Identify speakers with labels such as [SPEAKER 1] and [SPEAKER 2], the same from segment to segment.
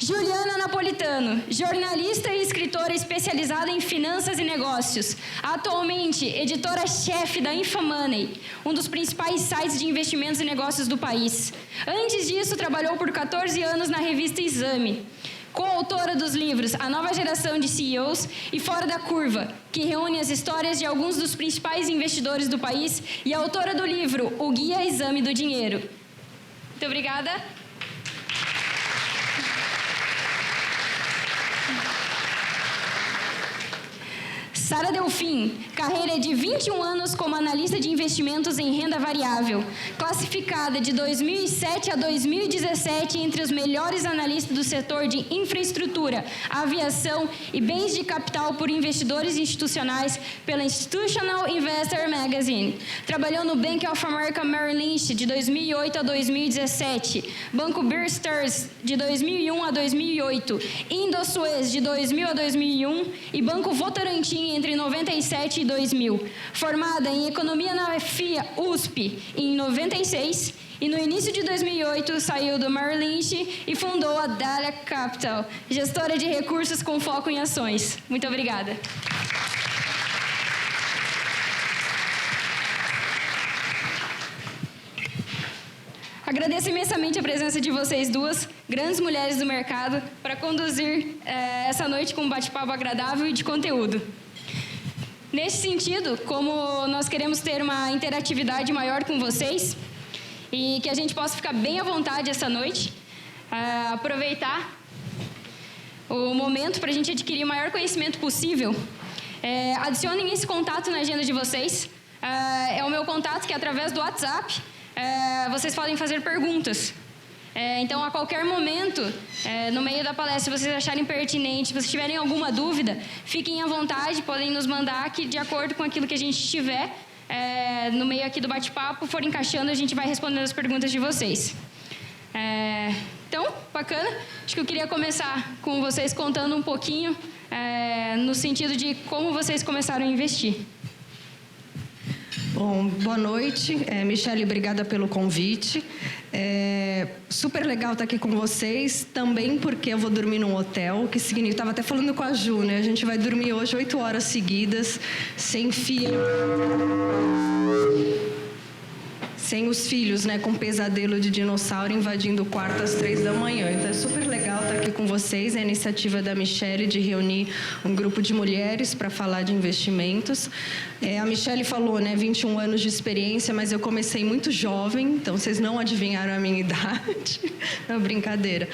[SPEAKER 1] Juliana Napolitano, jornalista e escritora especializada em finanças e negócios. Atualmente, editora-chefe da Infomoney, um dos principais sites de investimentos e negócios do país. Antes disso, trabalhou por 14 anos na revista Exame. Coautora dos livros A Nova Geração de CEOs e Fora da Curva, que reúne as histórias de alguns dos principais investidores do país, e autora do livro O Guia Exame do Dinheiro. Muito obrigada. Sara Delfim, carreira de 21 anos como analista de investimentos em renda variável, classificada de 2007 a 2017 entre os melhores analistas do setor de infraestrutura, aviação e bens de capital por investidores institucionais pela Institutional Investor Magazine. Trabalhou no Bank of America Merrill Lynch de 2008 a 2017, Banco Bear Stearns de 2001 a 2008, Indosuez de 2000 a 2001 e Banco Votorantim entre 97 e 2000. Formada em Economia na FIA USP em 96 e no início de 2008 saiu do Merrill Lynch e fundou a Dahlia Capital, gestora de recursos com foco em ações. Muito obrigada. Agradeço imensamente a presença de vocês duas, grandes mulheres do mercado, para conduzir essa noite com um bate-papo agradável e de conteúdo. Nesse sentido, como nós queremos ter uma interatividade maior com vocês e que a gente possa ficar bem à vontade essa noite, aproveitar o momento para a gente adquirir o maior conhecimento possível, adicionem esse contato na agenda de vocês. É o meu contato, que é através do WhatsApp. Vocês podem fazer perguntas. Então, a qualquer momento, no meio da palestra, se vocês acharem pertinente, se vocês tiverem alguma dúvida, fiquem à vontade, podem nos mandar que, de acordo com aquilo que a gente tiver, no meio aqui do bate-papo, for encaixando, a gente vai respondendo as perguntas de vocês. Então, bacana. Acho que eu queria começar com vocês contando um pouquinho, no sentido de como vocês começaram a investir.
[SPEAKER 2] Bom, boa noite. Michele, obrigada pelo convite. Super legal estar aqui com vocês, também porque eu vou dormir num hotel, que significa... Estava até falando com a Ju, né? A gente vai dormir hoje 8 horas seguidas, sem filho... Sem os filhos, né, com pesadelo de dinossauro invadindo o quarto às 3 da manhã. Então, é super legal estar aqui com vocês. É a iniciativa da Michele de reunir um grupo de mulheres para falar de investimentos. A Michele falou, né, 21 anos de experiência, mas eu comecei muito jovem, então vocês não adivinharam a minha idade. Não, brincadeira.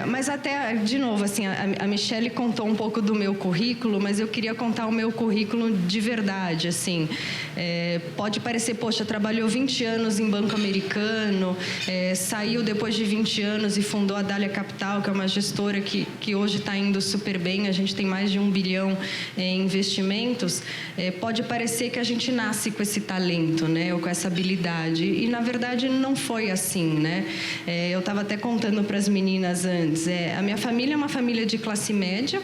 [SPEAKER 2] Mas até, de novo, assim, a Michele contou um pouco do meu currículo, mas eu queria contar o meu currículo de verdade, assim. Pode parecer, poxa, trabalhou 20 anos em banco americano, saiu depois de 20 anos e fundou a Dahlia Capital, que é uma gestora que hoje está indo super bem. A gente tem mais de 1 bilhão em investimentos. Pode parecer que a gente nasce com esse talento, né, ou com essa habilidade, e na verdade não foi assim, né? Eu estava até contando para as meninas antes, a minha família é uma família de classe média.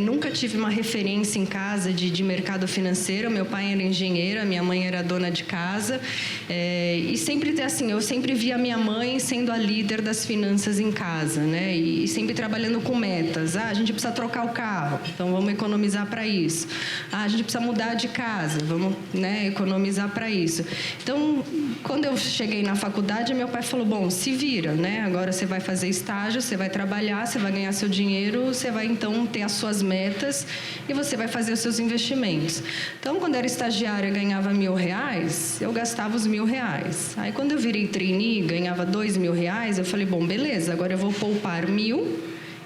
[SPEAKER 2] Nunca tive uma referência em casa de mercado financeiro. Meu pai era engenheiro, a minha mãe era dona de casa. E sempre, assim, eu sempre vi a minha mãe sendo a líder das finanças em casa, né? E sempre trabalhando com metas. A gente precisa trocar o carro, então vamos economizar para isso. A gente precisa mudar de casa, vamos, né, economizar para isso. Então, quando eu cheguei na faculdade, meu pai falou, bom, se vira, né? Agora você vai fazer estágio, você vai trabalhar, você vai ganhar seu dinheiro, você vai, então, ter as suas metas e você vai fazer os seus investimentos. Então, quando eu era estagiária e ganhava R$1.000, eu gastava os R$1.000. Aí, quando eu virei trainee e ganhava R$2.000, eu falei, bom, beleza, agora eu vou poupar 1.000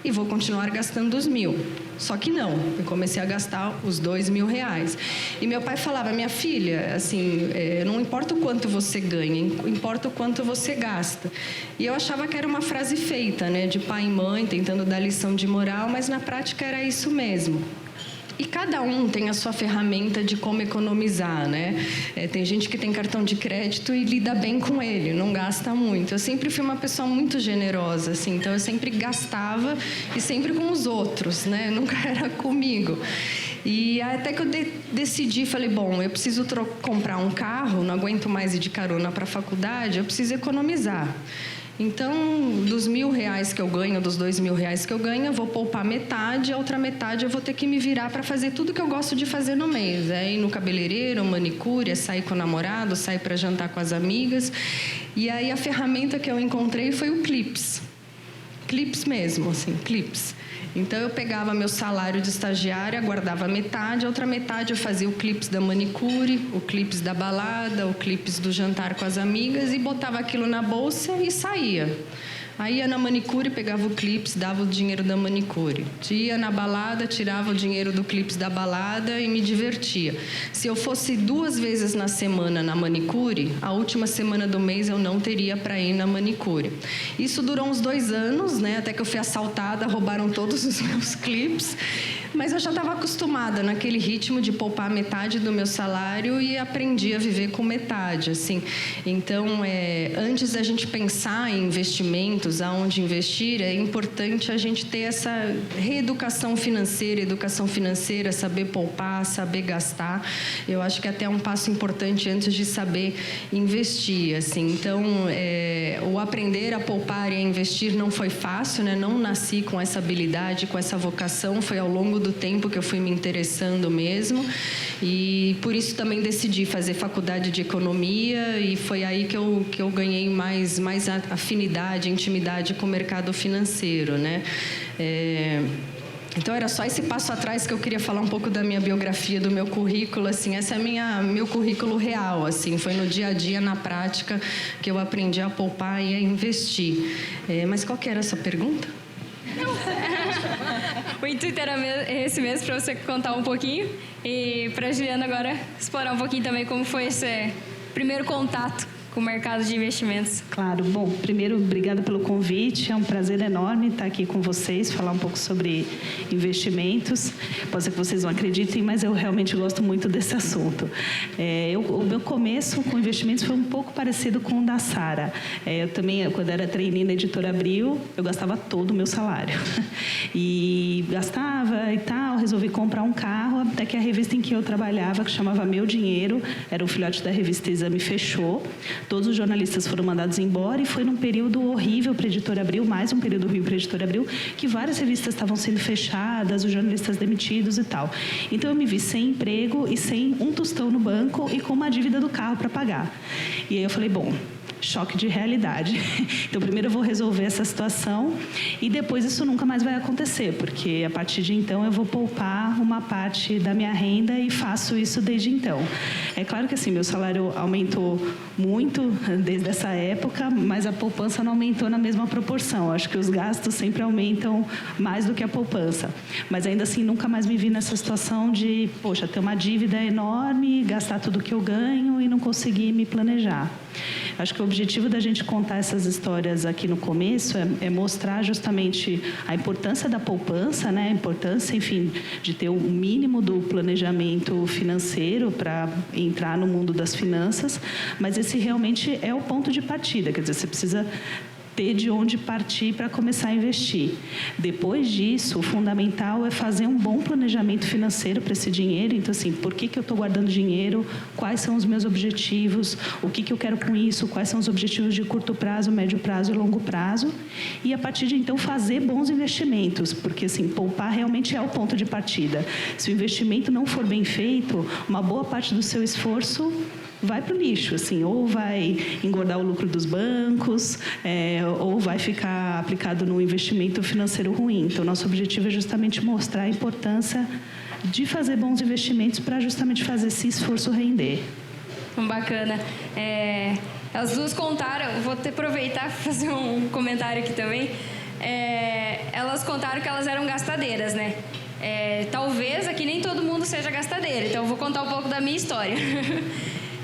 [SPEAKER 2] e vou continuar gastando os 1.000. Só que não, eu comecei a gastar os R$2.000. E meu pai falava, minha filha, assim, não importa o quanto você ganha, importa o quanto você gasta. E eu achava que era uma frase feita, né, de pai e mãe, tentando dar lição de moral, mas na prática era isso mesmo. E cada um tem a sua ferramenta de como economizar, né? Tem gente que tem cartão de crédito e lida bem com ele, não gasta muito. Eu sempre fui uma pessoa muito generosa, assim, então eu sempre gastava e sempre com os outros, né? Nunca era comigo. E até que eu decidi, falei, bom, eu preciso comprar um carro, não aguento mais ir de carona para a faculdade, eu preciso economizar. Então, dos R$1.000 que eu ganho, dos R$2.000 que eu ganho, eu vou poupar metade, a outra metade eu vou ter que me virar para fazer tudo que eu gosto de fazer no mês. É ir no cabeleireiro, manicure, é sair com o namorado, sair para jantar com as amigas. E aí a ferramenta que eu encontrei foi o Clips. Clips mesmo, assim, Clips. Então, eu pegava meu salário de estagiária, guardava metade, a outra metade eu fazia o clips da manicure, o clips da balada, o clips do jantar com as amigas e botava aquilo na bolsa e saía. Aí ia na manicure, pegava o clips, dava o dinheiro da manicure. Ia na balada, tirava o dinheiro do clips da balada e me divertia. Se eu fosse 2 vezes na semana na manicure, a última semana do mês eu não teria para ir na manicure. Isso durou uns 2 anos, né? Até que eu fui assaltada, roubaram todos os meus clips. Mas eu já estava acostumada naquele ritmo de poupar metade do meu salário e aprendi a viver com metade, assim. Então, antes da gente pensar em investimentos, aonde investir, é importante a gente ter essa reeducação financeira, saber poupar, saber gastar. Eu acho que até é um passo importante antes de saber investir, assim. Então, o aprender a poupar e a investir não foi fácil, né? Não nasci com essa habilidade, com essa vocação, foi ao longo do tempo que eu fui me interessando mesmo, e por isso também decidi fazer faculdade de economia, e foi aí que eu ganhei mais afinidade, intimidade com o mercado financeiro, né? Então, era só esse passo atrás que eu queria falar um pouco da minha biografia, do meu currículo, assim, esse é meu currículo real, assim, foi no dia a dia, na prática, que eu aprendi a poupar e a investir. Mas qual que era a sua pergunta?
[SPEAKER 1] O intuito era esse mesmo, para você contar um pouquinho. E para a Juliana agora explorar um pouquinho também como foi esse primeiro contato com o mercado de investimentos.
[SPEAKER 3] Claro. Bom, primeiro, obrigada pelo convite. É um prazer enorme estar aqui com vocês, falar um pouco sobre investimentos. Pode ser que vocês não acreditem, mas eu realmente gosto muito desse assunto. O meu começo com investimentos foi um pouco parecido com o da Sara. Eu também, quando era trainee na Editora Abril, eu gastava todo o meu salário. E gastava e tal, resolvi comprar um carro, até que a revista em que eu trabalhava, que chamava Meu Dinheiro, era um filhote da revista Exame, fechou. Todos os jornalistas foram mandados embora e foi num período horrível para a Editora Abril, mais um período horrível para a Editora Abril, que várias revistas estavam sendo fechadas, os jornalistas demitidos e tal. Então, eu me vi sem emprego e sem um tostão no banco e com uma dívida do carro para pagar. E aí eu falei, bom, choque de realidade. Então, primeiro eu vou resolver essa situação e depois isso nunca mais vai acontecer, porque a partir de então eu vou poupar uma parte da minha renda e faço isso desde então. É claro que assim, meu salário aumentou muito desde essa época, mas a poupança não aumentou na mesma proporção. Acho que os gastos sempre aumentam mais do que a poupança. Mas ainda assim, nunca mais me vi nessa situação de, poxa, ter uma dívida enorme, gastar tudo que eu ganho e não conseguir me planejar. Acho que o objetivo da gente contar essas histórias aqui no começo é mostrar justamente a importância da poupança, né? A importância, enfim, de ter o mínimo do planejamento financeiro para entrar no mundo das finanças, mas esse realmente é o ponto de partida, quer dizer, você precisa ter de onde partir para começar a investir. Depois disso, o fundamental é fazer um bom planejamento financeiro para esse dinheiro. Então, assim, por que eu estou guardando dinheiro? Quais são os meus objetivos? O que eu quero com isso? Quais são os objetivos de curto prazo, médio prazo e longo prazo? E, a partir de então, fazer bons investimentos, porque, assim, poupar realmente é o ponto de partida. Se o investimento não for bem feito, uma boa parte do seu esforço vai para o lixo, assim, ou vai engordar o lucro dos bancos, ou vai ficar aplicado no investimento financeiro ruim. Então, nosso objetivo é justamente mostrar a importância de fazer bons investimentos para justamente fazer esse esforço render.
[SPEAKER 1] Bacana. As duas contaram, vou aproveitar para fazer um comentário aqui também. Elas contaram que elas eram gastadeiras, né? Talvez aqui nem todo mundo seja gastadeira, então eu vou contar um pouco da minha história.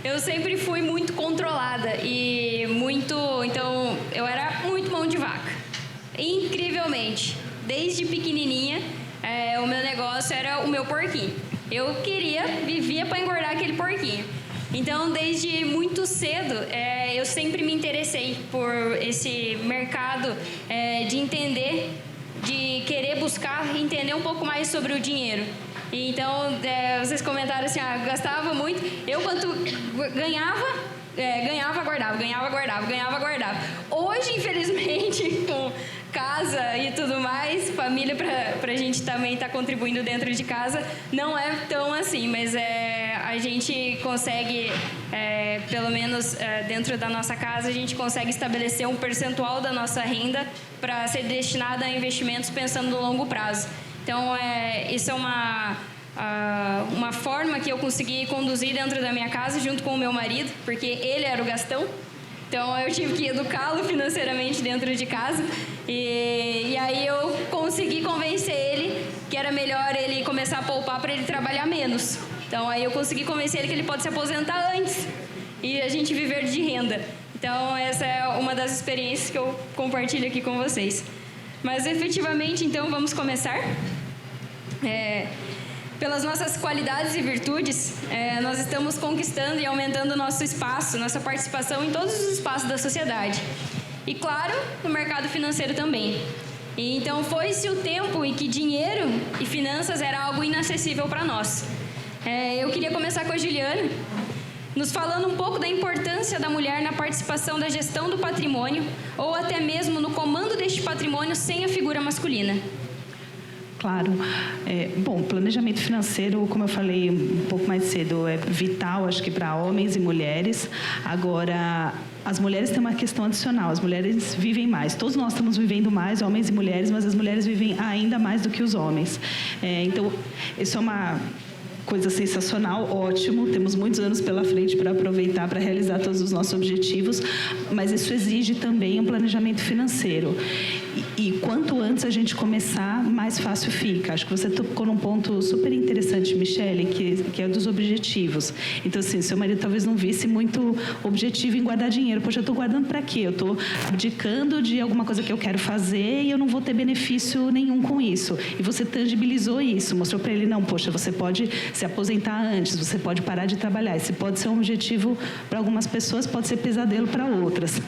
[SPEAKER 1] Eu sempre fui muito controlada e então eu era muito mão de vaca. Incrivelmente, desde pequenininha, o meu negócio era o meu porquinho. Eu vivia para engordar aquele porquinho. Então, desde muito cedo, eu sempre me interessei por esse mercado de entender, de querer buscar entender um pouco mais sobre o dinheiro. Então, vocês comentaram assim, gastava muito. Eu, quanto ganhava, ganhava, guardava. Hoje, infelizmente, com casa e tudo mais, família, para a gente também estar contribuindo dentro de casa, não é tão assim, mas a gente consegue, pelo menos dentro da nossa casa, a gente consegue estabelecer um percentual da nossa renda para ser destinada a investimentos pensando no longo prazo. Então, isso é uma forma que eu consegui conduzir dentro da minha casa junto com o meu marido, porque ele era o gastão. Então, eu tive que educá-lo financeiramente dentro de casa. E aí eu consegui convencer ele que era melhor ele começar a poupar para ele trabalhar menos. Então, aí eu consegui convencer ele que ele pode se aposentar antes e a gente viver de renda. Então, essa é uma das experiências que eu compartilho aqui com vocês. Mas, efetivamente, então, vamos começar. Pelas nossas qualidades e virtudes, nós estamos conquistando e aumentando o nosso espaço, nossa participação em todos os espaços da sociedade. E, claro, no mercado financeiro também. E, então, foi-se o tempo em que dinheiro e finanças era algo inacessível para nós. Eu queria começar com a Juliana, nos falando um pouco da importância da mulher na participação da gestão do patrimônio ou até mesmo no comando deste patrimônio sem a figura masculina.
[SPEAKER 3] Claro. Bom, planejamento financeiro, como eu falei um pouco mais cedo, é vital, acho que para homens e mulheres. Agora, as mulheres têm uma questão adicional. As mulheres vivem mais. Todos nós estamos vivendo mais, homens e mulheres, mas as mulheres vivem ainda mais do que os homens. Então, isso é uma coisa sensacional, ótimo. Temos muitos anos pela frente para aproveitar, para realizar todos os nossos objetivos, mas isso exige também um planejamento financeiro. E quanto antes a gente começar, mais fácil fica. Acho que você tocou num ponto super interessante, Michele, que é dos objetivos. Então, assim, seu marido talvez não visse muito objetivo em guardar dinheiro. Poxa, eu estou guardando para quê? Eu estou abdicando de alguma coisa que eu quero fazer e eu não vou ter benefício nenhum com isso. E você tangibilizou isso, mostrou para ele, não, poxa, você pode se aposentar antes, você pode parar de trabalhar. Esse pode ser um objetivo para algumas pessoas, pode ser pesadelo para outras.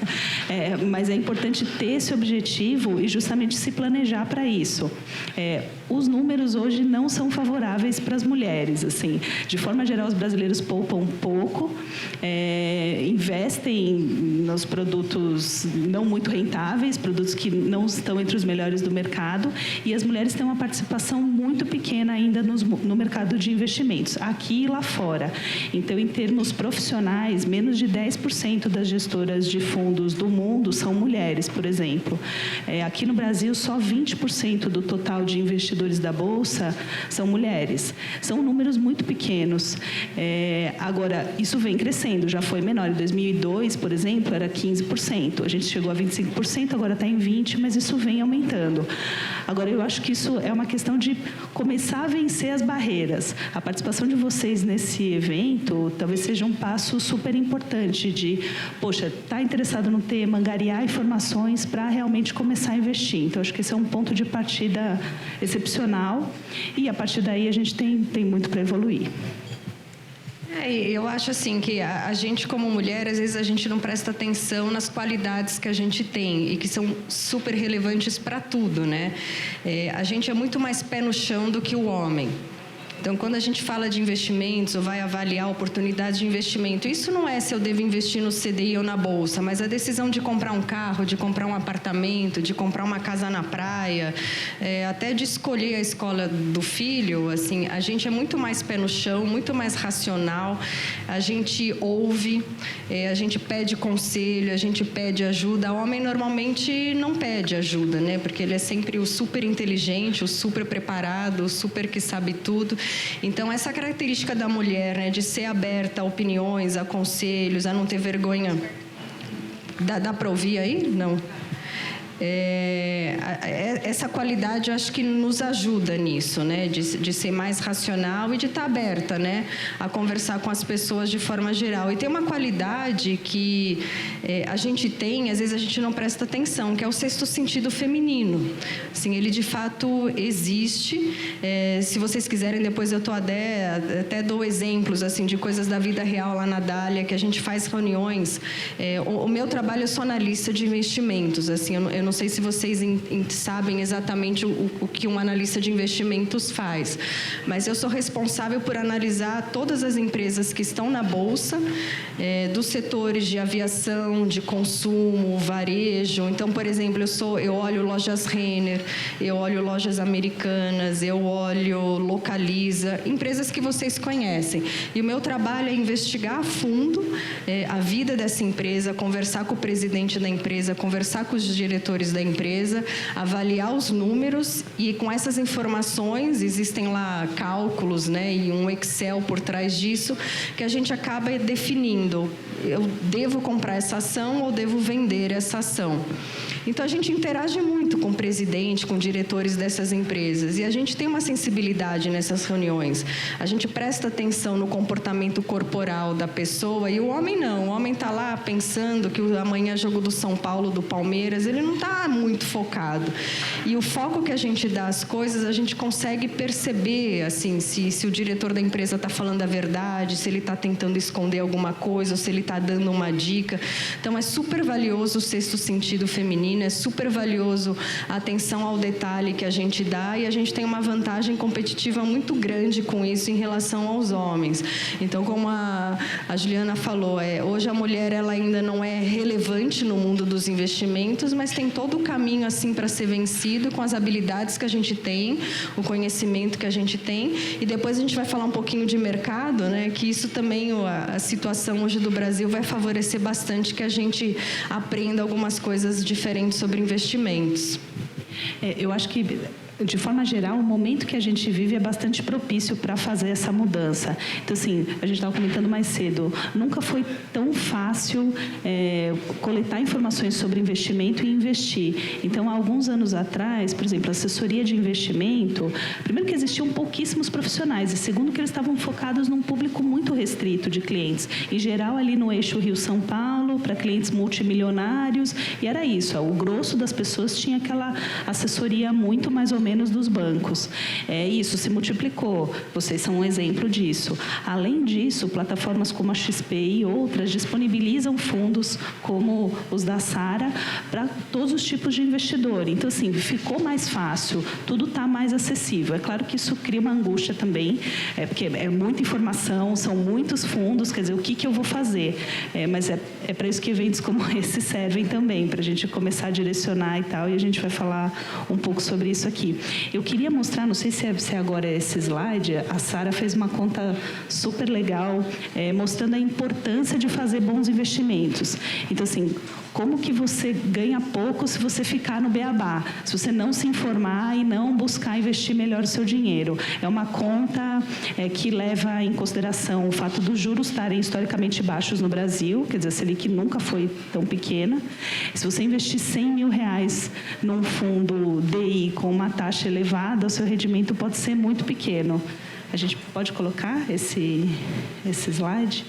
[SPEAKER 3] Mas é importante ter esse objetivo e justamente se planejar para isso. Os números hoje não são favoráveis para as mulheres. Assim, de forma geral, os brasileiros poupam pouco, investem nos produtos não muito rentáveis, produtos que não estão entre os melhores do mercado, e as mulheres têm uma participação muito pequena ainda no mercado de investimentos, aqui e lá fora. Então, em termos profissionais, menos de 10% das gestoras de fundos do mundo são mulheres, por exemplo. Aqui no Brasil, só 20% do total de investidores da Bolsa são mulheres. São números muito pequenos. Agora, isso vem crescendo, já foi menor. Em 2002, por exemplo, era 15%. A gente chegou a 25%, agora está em 20%, mas isso vem aumentando. Agora, eu acho que isso é uma questão de começar a vencer as barreiras. A participação de vocês nesse evento talvez seja um passo super importante de, poxa, está interessado no tema, angariar informações para realmente começar a investir. Então, acho que esse é um ponto de partida excepcional e, a partir daí, a gente tem muito para evoluir.
[SPEAKER 2] Eu acho assim que a gente como mulher, às vezes a gente não presta atenção nas qualidades que a gente tem e que são super relevantes para tudo, né? A gente é muito mais pé no chão do que o homem. Então, quando a gente fala de investimentos ou vai avaliar oportunidades de investimento, isso não é se eu devo investir no CDI ou na Bolsa, mas a decisão de comprar um carro, de comprar um apartamento, de comprar uma casa na praia, até de escolher a escola do filho, assim, a gente é muito mais pé no chão, muito mais racional, a gente ouve, a gente pede conselho, a gente pede ajuda. O homem normalmente não pede ajuda, né? Porque ele é sempre o super inteligente, o super preparado, o super que sabe tudo. Então, essa característica da mulher, né, de ser aberta a opiniões, a conselhos, a não ter vergonha. Dá para ouvir aí? Não. Essa qualidade, eu acho que nos ajuda nisso, né? De ser mais racional e de estar aberta, né? A conversar com as pessoas de forma geral. E tem uma qualidade que a gente tem, às vezes a gente não presta atenção, que é o sexto sentido feminino. Assim, ele de fato existe. Se vocês quiserem, depois eu até dou exemplos assim, de coisas da vida real lá na Dália, que a gente faz reuniões. O meu trabalho é só na lista de investimentos. Assim, eu não não sei se vocês sabem exatamente o que um analista de investimentos faz, mas eu sou responsável por analisar todas as empresas que estão na Bolsa, dos setores de aviação, de consumo, varejo. Então, por exemplo, eu olho lojas Renner, eu olho lojas Americanas, eu olho Localiza, empresas que vocês conhecem. E o meu trabalho é investigar a fundo a vida dessa empresa, conversar com o presidente da empresa, conversar com os diretores da empresa, avaliar os números e com essas informações, existem lá cálculos, né, e um Excel por trás disso, que a gente acaba definindo, eu devo comprar essa ação ou devo vender essa ação. Então, a gente interage muito com o presidente, com diretores dessas empresas, e a gente tem uma sensibilidade nessas reuniões. A gente presta atenção no comportamento corporal da pessoa, e o homem não. O homem está lá pensando que amanhã é jogo do São Paulo, do Palmeiras, ele não está muito focado. E o foco que a gente dá às coisas, a gente consegue perceber, assim, se o diretor da empresa está falando a verdade, se ele está tentando esconder alguma coisa, ou se ele está dando uma dica. Então, é super valioso o sexto sentido feminino, é super valioso a atenção ao detalhe que a gente dá, e a gente tem uma vantagem competitiva muito grande com isso em relação aos homens. Então, como a Juliana falou, hoje a mulher ela ainda não é relevante no mundo dos investimentos, mas tem todo o caminho assim para ser vencido com as habilidades que a gente tem, o conhecimento que a gente tem, e depois a gente vai falar um pouquinho de mercado, né? Que isso também, a situação hoje do Brasil vai favorecer bastante que a gente aprenda algumas coisas diferentes sobre investimentos.
[SPEAKER 3] Eu acho que, de forma geral, o momento que a gente vive é bastante propício para fazer essa mudança. Então, assim, a gente estava comentando mais cedo, nunca foi tão fácil coletar informações sobre investimento e investir. Então, há alguns anos atrás, por exemplo, a assessoria de investimento, primeiro que existiam pouquíssimos profissionais, e segundo que eles estavam focados num público muito restrito de clientes, em geral ali no eixo Rio-São Paulo, para clientes multimilionários, e era isso, o grosso das pessoas tinha aquela assessoria muito mais ou menos dos bancos. Isso se multiplicou, vocês são um exemplo disso. Além disso, plataformas como a XP e outras disponibilizam fundos como os da Sara para todos os tipos de investidor. Então, assim, ficou mais fácil, tudo está mais acessível. É claro que isso cria uma angústia também, porque é muita informação, são muitos fundos, quer dizer, o que eu vou fazer? Mas é para isso que eventos como esse servem também, para a gente começar a direcionar e tal, e a gente vai falar um pouco sobre isso aqui. Eu queria mostrar, não sei se agora é esse slide, a Sara fez uma conta super legal, mostrando a importância de fazer bons investimentos. Então, assim, como que você ganha pouco se você ficar no beabá, se você não se informar e não buscar investir melhor o seu dinheiro. É uma conta que leva em consideração o fato dos juros estarem historicamente baixos no Brasil, quer dizer, a Selic nunca foi tão pequena. Se você investir R$100 mil num fundo DI com uma taxa elevada, o seu rendimento pode ser muito pequeno. A gente pode colocar esse slide?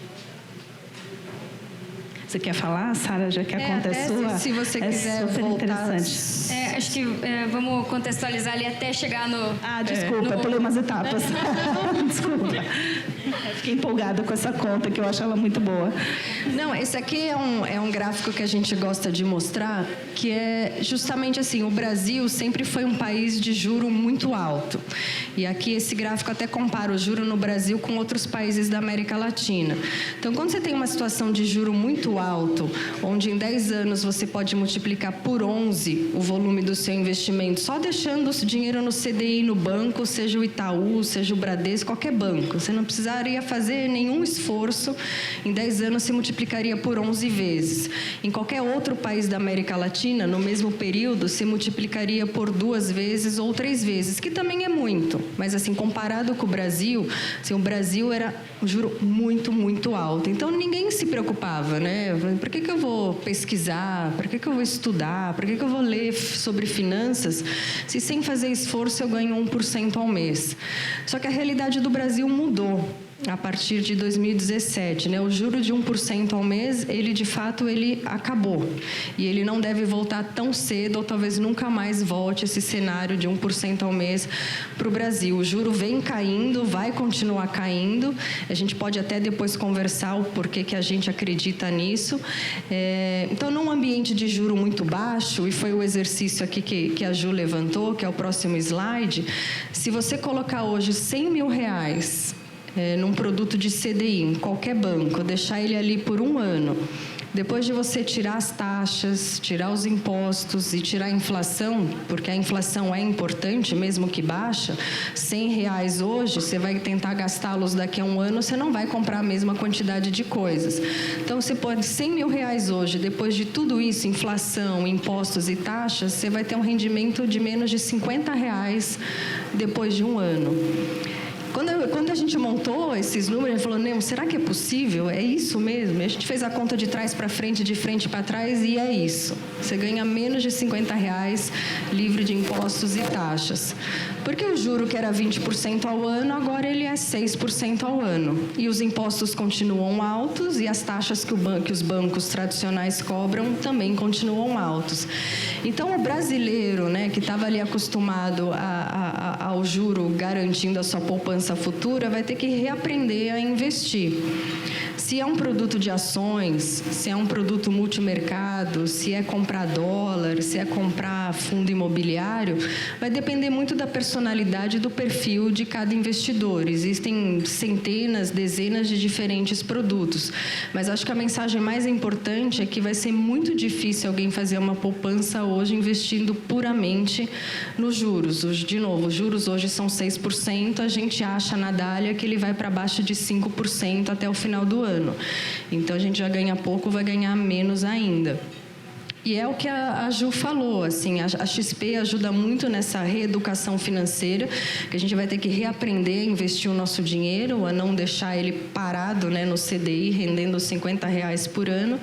[SPEAKER 3] Você quer falar, Sara, já que a conta é sua?
[SPEAKER 2] Se você quiser
[SPEAKER 3] super
[SPEAKER 2] voltar.
[SPEAKER 3] Interessante.
[SPEAKER 1] Acho que vamos contextualizar ali até chegar no...
[SPEAKER 3] Desculpa, pulei umas etapas. Desculpa. Fiquei empolgada com essa conta, que eu acho ela muito boa.
[SPEAKER 2] Não, esse aqui é um gráfico que a gente gosta de mostrar, que é justamente assim, o Brasil sempre foi um país de juro muito alto. E aqui esse gráfico até compara o juro no Brasil com outros países da América Latina. Então, quando você tem uma situação de juro muito alto, onde em 10 anos você pode multiplicar por 11 o volume do seu investimento, só deixando o dinheiro no CDI no banco, seja o Itaú, seja o Bradesco, qualquer banco. Você não precisaria fazer nenhum esforço, em 10 anos se multiplicaria por 11 vezes. Em qualquer outro país da América Latina, no mesmo período, se multiplicaria por 2 vezes ou 3 vezes, que também é muito. Mas, assim, comparado com o Brasil, assim, o Brasil era um juro muito, muito alto. Então, ninguém se preocupava, né? Por que eu vou pesquisar? Por que eu vou estudar? Por que eu vou ler sobre finanças se sem fazer esforço eu ganho 1% ao mês? Só que a realidade do Brasil mudou. a partir de 2017, né? O juro de 1% ao mês, ele de fato ele acabou. E ele não deve voltar tão cedo, ou talvez nunca mais volte esse cenário de 1% ao mês para o Brasil. O juro vem caindo, vai continuar caindo. A gente pode até depois conversar o porquê que a gente acredita nisso. Então, num ambiente de juro muito baixo, e foi o exercício aqui que a Ju levantou, que é o próximo slide, se você colocar hoje R$100 mil num produto de CDI, em qualquer banco, deixar ele ali por 1 ano, depois de você tirar as taxas, tirar os impostos e tirar a inflação, porque a inflação é importante, mesmo que baixa, R$100 hoje, você vai tentar gastá-los daqui a 1 ano, você não vai comprar a mesma quantidade de coisas. Então, você pode R$100 mil hoje, depois de tudo isso, inflação, impostos e taxas, você vai ter um rendimento de menos de R$50 depois de 1 ano. Quando a gente montou esses números, a gente falou, não, será que é possível? É isso mesmo? E a gente fez a conta de trás para frente, de frente para trás, e é isso. Você ganha menos de R$50 livre de impostos e taxas. Porque o juro que era 20% ao ano, agora ele é 6% ao ano. E os impostos continuam altos e as taxas que os bancos tradicionais cobram também continuam altos. Então, o brasileiro, né, que estava ali acostumado ao juro garantindo a sua poupança futura, vai ter que reaprender a investir. Se é um produto de ações, se é um produto multimercado, se é comprar dólar, se é comprar fundo imobiliário, vai depender muito da personalidade e do perfil de cada investidor. Existem centenas, dezenas de diferentes produtos, mas acho que a mensagem mais importante é que vai ser muito difícil alguém fazer uma poupança hoje investindo puramente nos juros. De novo, os juros hoje são 6%, a gente acha na Dália que ele vai para baixo de 5% até o final do ano. Então, a gente já ganha pouco, vai ganhar menos ainda. E é o que a Ju falou, assim, a XP ajuda muito nessa reeducação financeira, que a gente vai ter que reaprender a investir o nosso dinheiro, a não deixar ele parado, né, no CDI, rendendo R$50 por ano.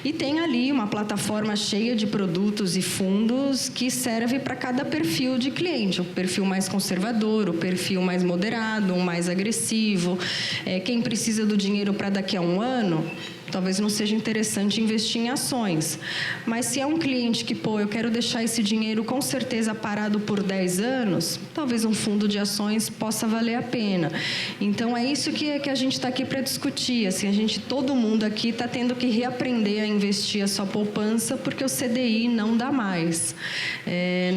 [SPEAKER 2] E tem ali uma plataforma cheia de produtos e fundos que serve para cada perfil de cliente, o perfil mais conservador, o perfil mais moderado, o mais agressivo. Quem precisa do dinheiro para daqui a 1 ano, talvez não seja interessante investir em ações. Mas se é um cliente que, eu quero deixar esse dinheiro com certeza parado por 10 anos, talvez um fundo de ações possa valer a pena. Então, é isso que a gente está aqui para discutir. Assim, todo mundo aqui está tendo que reaprender a investir a sua poupança, porque o CDI não dá mais.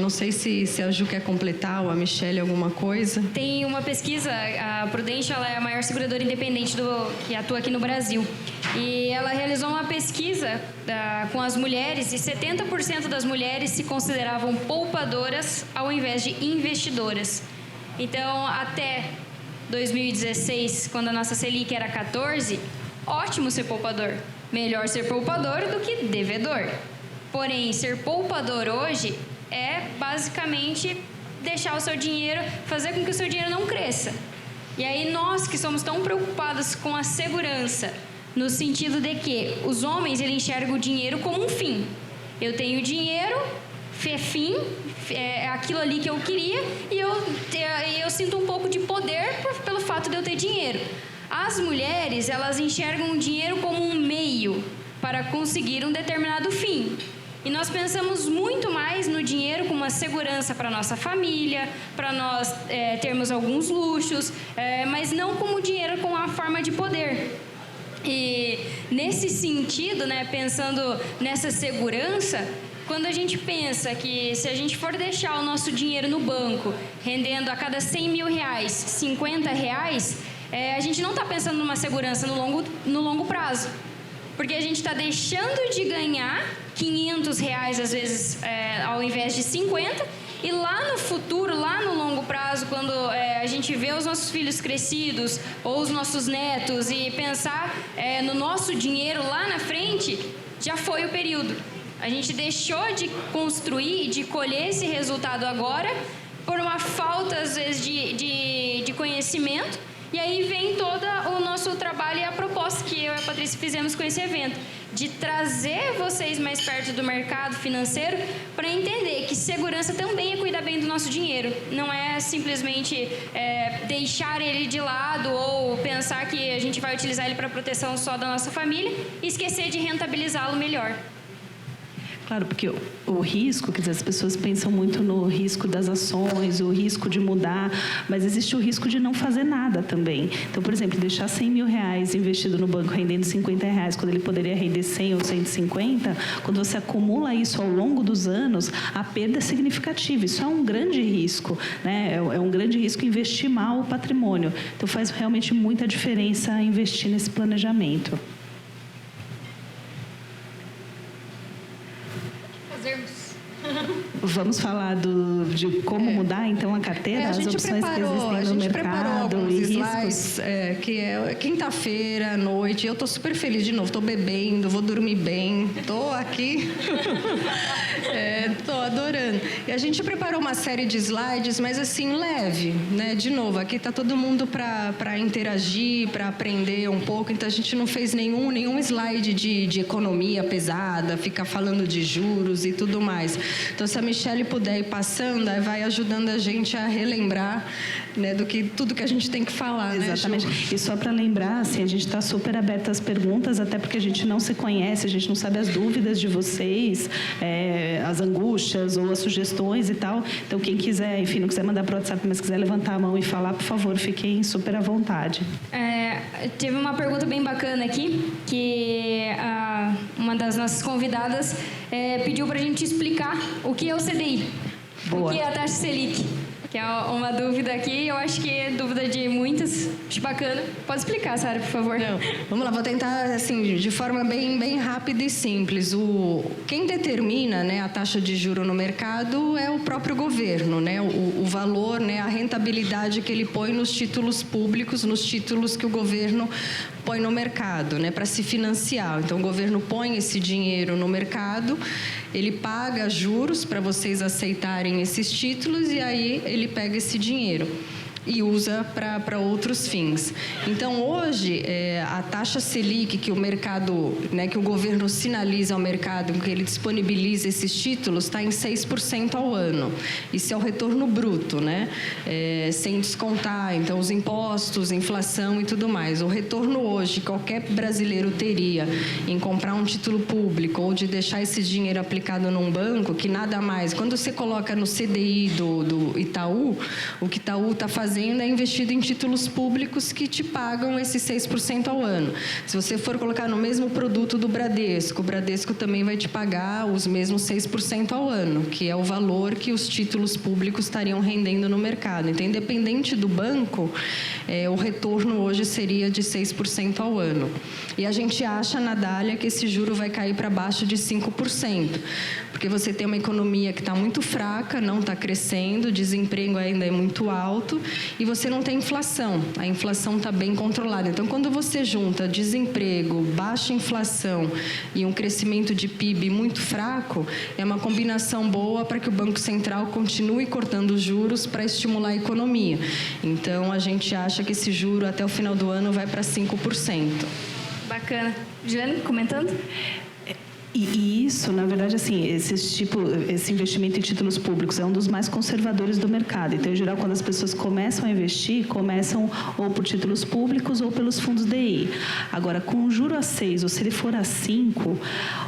[SPEAKER 2] Não sei se a Ju quer completar ou a Michelle alguma coisa.
[SPEAKER 1] Tem uma pesquisa, a Prudential ela é a maior seguradora independente que atua aqui no Brasil. E ela realizou uma pesquisa com as mulheres e 70% das mulheres se consideravam poupadoras ao invés de investidoras. Então, até 2016, quando a nossa Selic era 14, ótimo ser poupador. Melhor ser poupador do que devedor. Porém, ser poupador hoje é basicamente deixar o seu dinheiro, fazer com que o seu dinheiro não cresça. E aí nós que somos tão preocupados com a segurança, no sentido de que os homens eles enxergam o dinheiro como um fim. Eu tenho dinheiro, é fim, é aquilo ali que eu queria, e eu sinto um pouco de poder pelo fato de eu ter dinheiro. As mulheres, elas enxergam o dinheiro como um meio para conseguir um determinado fim. E nós pensamos muito mais no dinheiro como uma segurança para a nossa família, para nós termos alguns luxos, mas não como dinheiro como uma forma de poder. E nesse sentido, né, pensando nessa segurança, quando a gente pensa que se a gente for deixar o nosso dinheiro no banco, rendendo a cada R$100 mil, R$50, a gente não está pensando numa segurança no longo prazo. Porque a gente está deixando de ganhar R$500, às vezes, ao invés de 50, e lá no futuro, lá no longo prazo, quando a gente vê os nossos filhos crescidos ou os nossos netos e pensar no nosso dinheiro lá na frente, já foi o período. A gente deixou de construir, de colher esse resultado agora por uma falta, às vezes, de conhecimento E aí vem todo o nosso trabalho e a proposta que eu e a Patrícia fizemos com esse evento, de trazer vocês mais perto do mercado financeiro para entender que segurança também é cuidar bem do nosso dinheiro. Não é simplesmente deixar ele de lado ou pensar que a gente vai utilizar ele para proteção só da nossa família e esquecer de rentabilizá-lo melhor.
[SPEAKER 3] Claro, porque o risco, quer dizer, as pessoas pensam muito no risco das ações, o risco de mudar, mas existe o risco de não fazer nada também. Então, por exemplo, deixar 100 mil reais investido no banco rendendo 50 reais, quando ele poderia render 100 ou 150, quando você acumula isso ao longo dos anos, a perda é significativa. Isso é um grande risco, né? É um grande risco investir mal o patrimônio. Então, faz realmente muita diferença investir nesse planejamento. Vamos falar de como mudar, então, a carteira, as opções que existem no mercado e riscos?
[SPEAKER 2] Que é quinta-feira à noite, eu estou super feliz de novo, estou bebendo, vou dormir bem, estou aqui, estou adorando. E a gente preparou uma série de slides, mas assim, leve, né? De novo, aqui está todo mundo para interagir, para aprender um pouco, então a gente não fez nenhum slide de economia pesada, ficar falando de juros e tudo mais. Então, se a Michele puder ir passando, aí vai ajudando a gente a relembrar, né, tudo que a gente tem que falar.
[SPEAKER 3] Exatamente.
[SPEAKER 2] Né,
[SPEAKER 3] e só para lembrar, assim, a gente está super aberta às perguntas, até porque a gente não se conhece, a gente não sabe as dúvidas de vocês, as angústias ou as sugestões e tal. Então, quem quiser, enfim, não quiser mandar para o WhatsApp, mas quiser levantar a mão e falar, por favor, fiquem super à vontade.
[SPEAKER 1] Teve uma pergunta bem bacana aqui, que uma das nossas convidadas pediu para a gente explicar o que é o CDI,
[SPEAKER 3] Boa.
[SPEAKER 1] o que é a taxa Selic, que é uma dúvida aqui, eu acho que é dúvida de muitas, acho bacana. Pode explicar, Sara, por favor.
[SPEAKER 2] Não, vamos lá, vou tentar assim, de forma bem rápida e simples. Quem determina, né, a taxa de juro no mercado é o próprio governo, né, o valor, né, a rentabilidade que ele põe nos títulos públicos, nos títulos que o governo põe no mercado, né, para se financiar. Então, o governo põe esse dinheiro no mercado, ele paga juros para vocês aceitarem esses títulos e aí ele pega esse dinheiro e usa para outros fins. Então, hoje, a taxa Selic que o mercado, né, que o governo sinaliza ao mercado, que ele disponibiliza esses títulos, está em 6% ao ano. Isso é o retorno bruto, né? Sem descontar, então, os impostos, inflação e tudo mais. O retorno hoje, qualquer brasileiro teria em comprar um título público ou de deixar esse dinheiro aplicado num banco, que nada mais. Quando você coloca no CDI do Itaú, o que Itaú está fazendo é investido em títulos públicos que te pagam esses 6% ao ano. Se você for colocar no mesmo produto do Bradesco, o Bradesco também vai te pagar os mesmos 6% ao ano, que é o valor que os títulos públicos estariam rendendo no mercado. Então, independente do banco, o retorno hoje seria de 6% ao ano. E a gente acha, na Dália, que esse juro vai cair para baixo de 5%, porque você tem uma economia que está muito fraca, não está crescendo, o desemprego ainda é muito alto, e você não tem inflação. A inflação está bem controlada. Então, quando você junta desemprego, baixa inflação e um crescimento de PIB muito fraco, é uma combinação boa para que o Banco Central continue cortando os juros para estimular a economia. Então, a gente acha que esse juro até o final do ano vai para 5%.
[SPEAKER 1] Bacana. Juliana, comentando?
[SPEAKER 3] E isso, na verdade, assim, esse investimento em títulos públicos é um dos mais conservadores do mercado. Então, em geral, quando as pessoas começam a investir, começam ou por títulos públicos ou pelos fundos DI. Agora, com o juro a 6, ou se ele for a 5,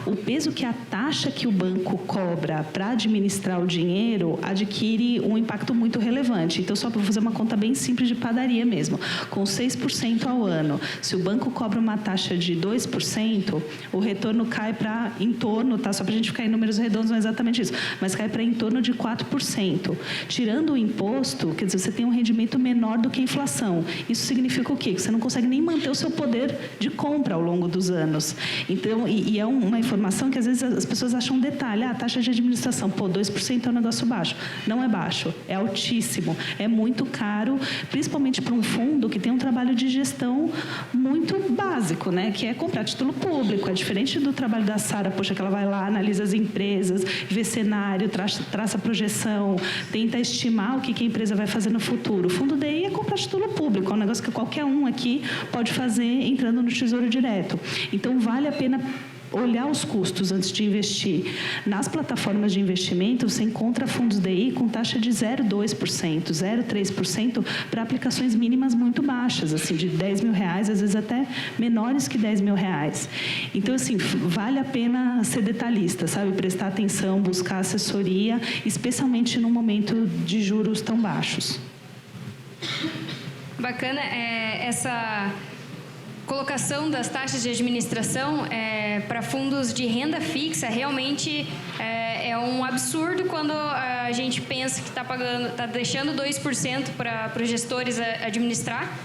[SPEAKER 3] o peso que a taxa que o banco cobra para administrar o dinheiro adquire um impacto muito relevante. Então, só para fazer uma conta bem simples de padaria mesmo, com 6% ao ano, se o banco cobra uma taxa de 2%, o retorno cai para em torno, tá? Só para a gente ficar em números redondos, não é exatamente isso, mas cai para em torno de 4%. Tirando o imposto, quer dizer, você tem um rendimento menor do que a inflação. Isso significa o quê? Que você não consegue nem manter o seu poder de compra ao longo dos anos. Então, e é uma informação que às vezes as pessoas acham um detalhe, a taxa de administração, 2% é um negócio baixo. Não é baixo, é altíssimo, é muito caro, principalmente para um fundo que tem um trabalho de gestão muito básico, né? Que é comprar título público, é diferente do trabalho da Sara Sara, poxa, que ela vai lá, analisa as empresas, vê cenário, traça projeção, tenta estimar o que a empresa vai fazer no futuro. O fundo DI é comprar título público, é um negócio que qualquer um aqui pode fazer entrando no Tesouro Direto. Então, vale a pena olhar os custos antes de investir. Nas plataformas de investimento, você encontra fundos DI com taxa de 0,2%, 0,3% para aplicações mínimas muito baixas, assim, de R$10 mil, às vezes até menores que R$10 mil. Então, assim, vale a pena ser detalhista, sabe? Prestar atenção, buscar assessoria, especialmente num momento de juros tão baixos.
[SPEAKER 1] Bacana essa colocação das taxas de administração para fundos de renda fixa. Realmente é um absurdo quando a gente pensa que está deixando 2% para os gestores administrar,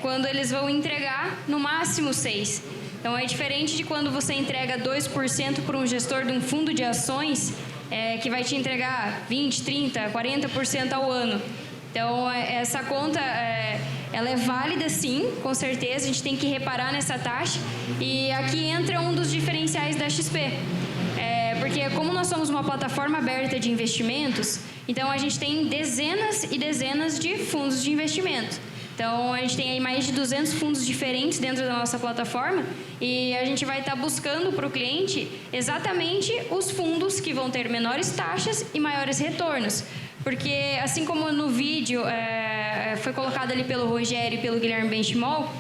[SPEAKER 1] quando eles vão entregar no máximo 6%. Então, é diferente de quando você entrega 2% para um gestor de um fundo de ações que vai te entregar 20%, 30%, 40% ao ano. Então, essa conta, ela é válida, sim, com certeza. A gente tem que reparar nessa taxa. E aqui entra um dos diferenciais da XP. Porque como nós somos uma plataforma aberta de investimentos, então a gente tem dezenas e dezenas de fundos de investimento. Então, a gente tem aí mais de 200 fundos diferentes dentro da nossa plataforma e a gente vai estar buscando para o cliente exatamente os fundos que vão ter menores taxas e maiores retornos. Porque, assim como no vídeo foi colocado ali pelo Rogério e pelo Guilherme Benchimol,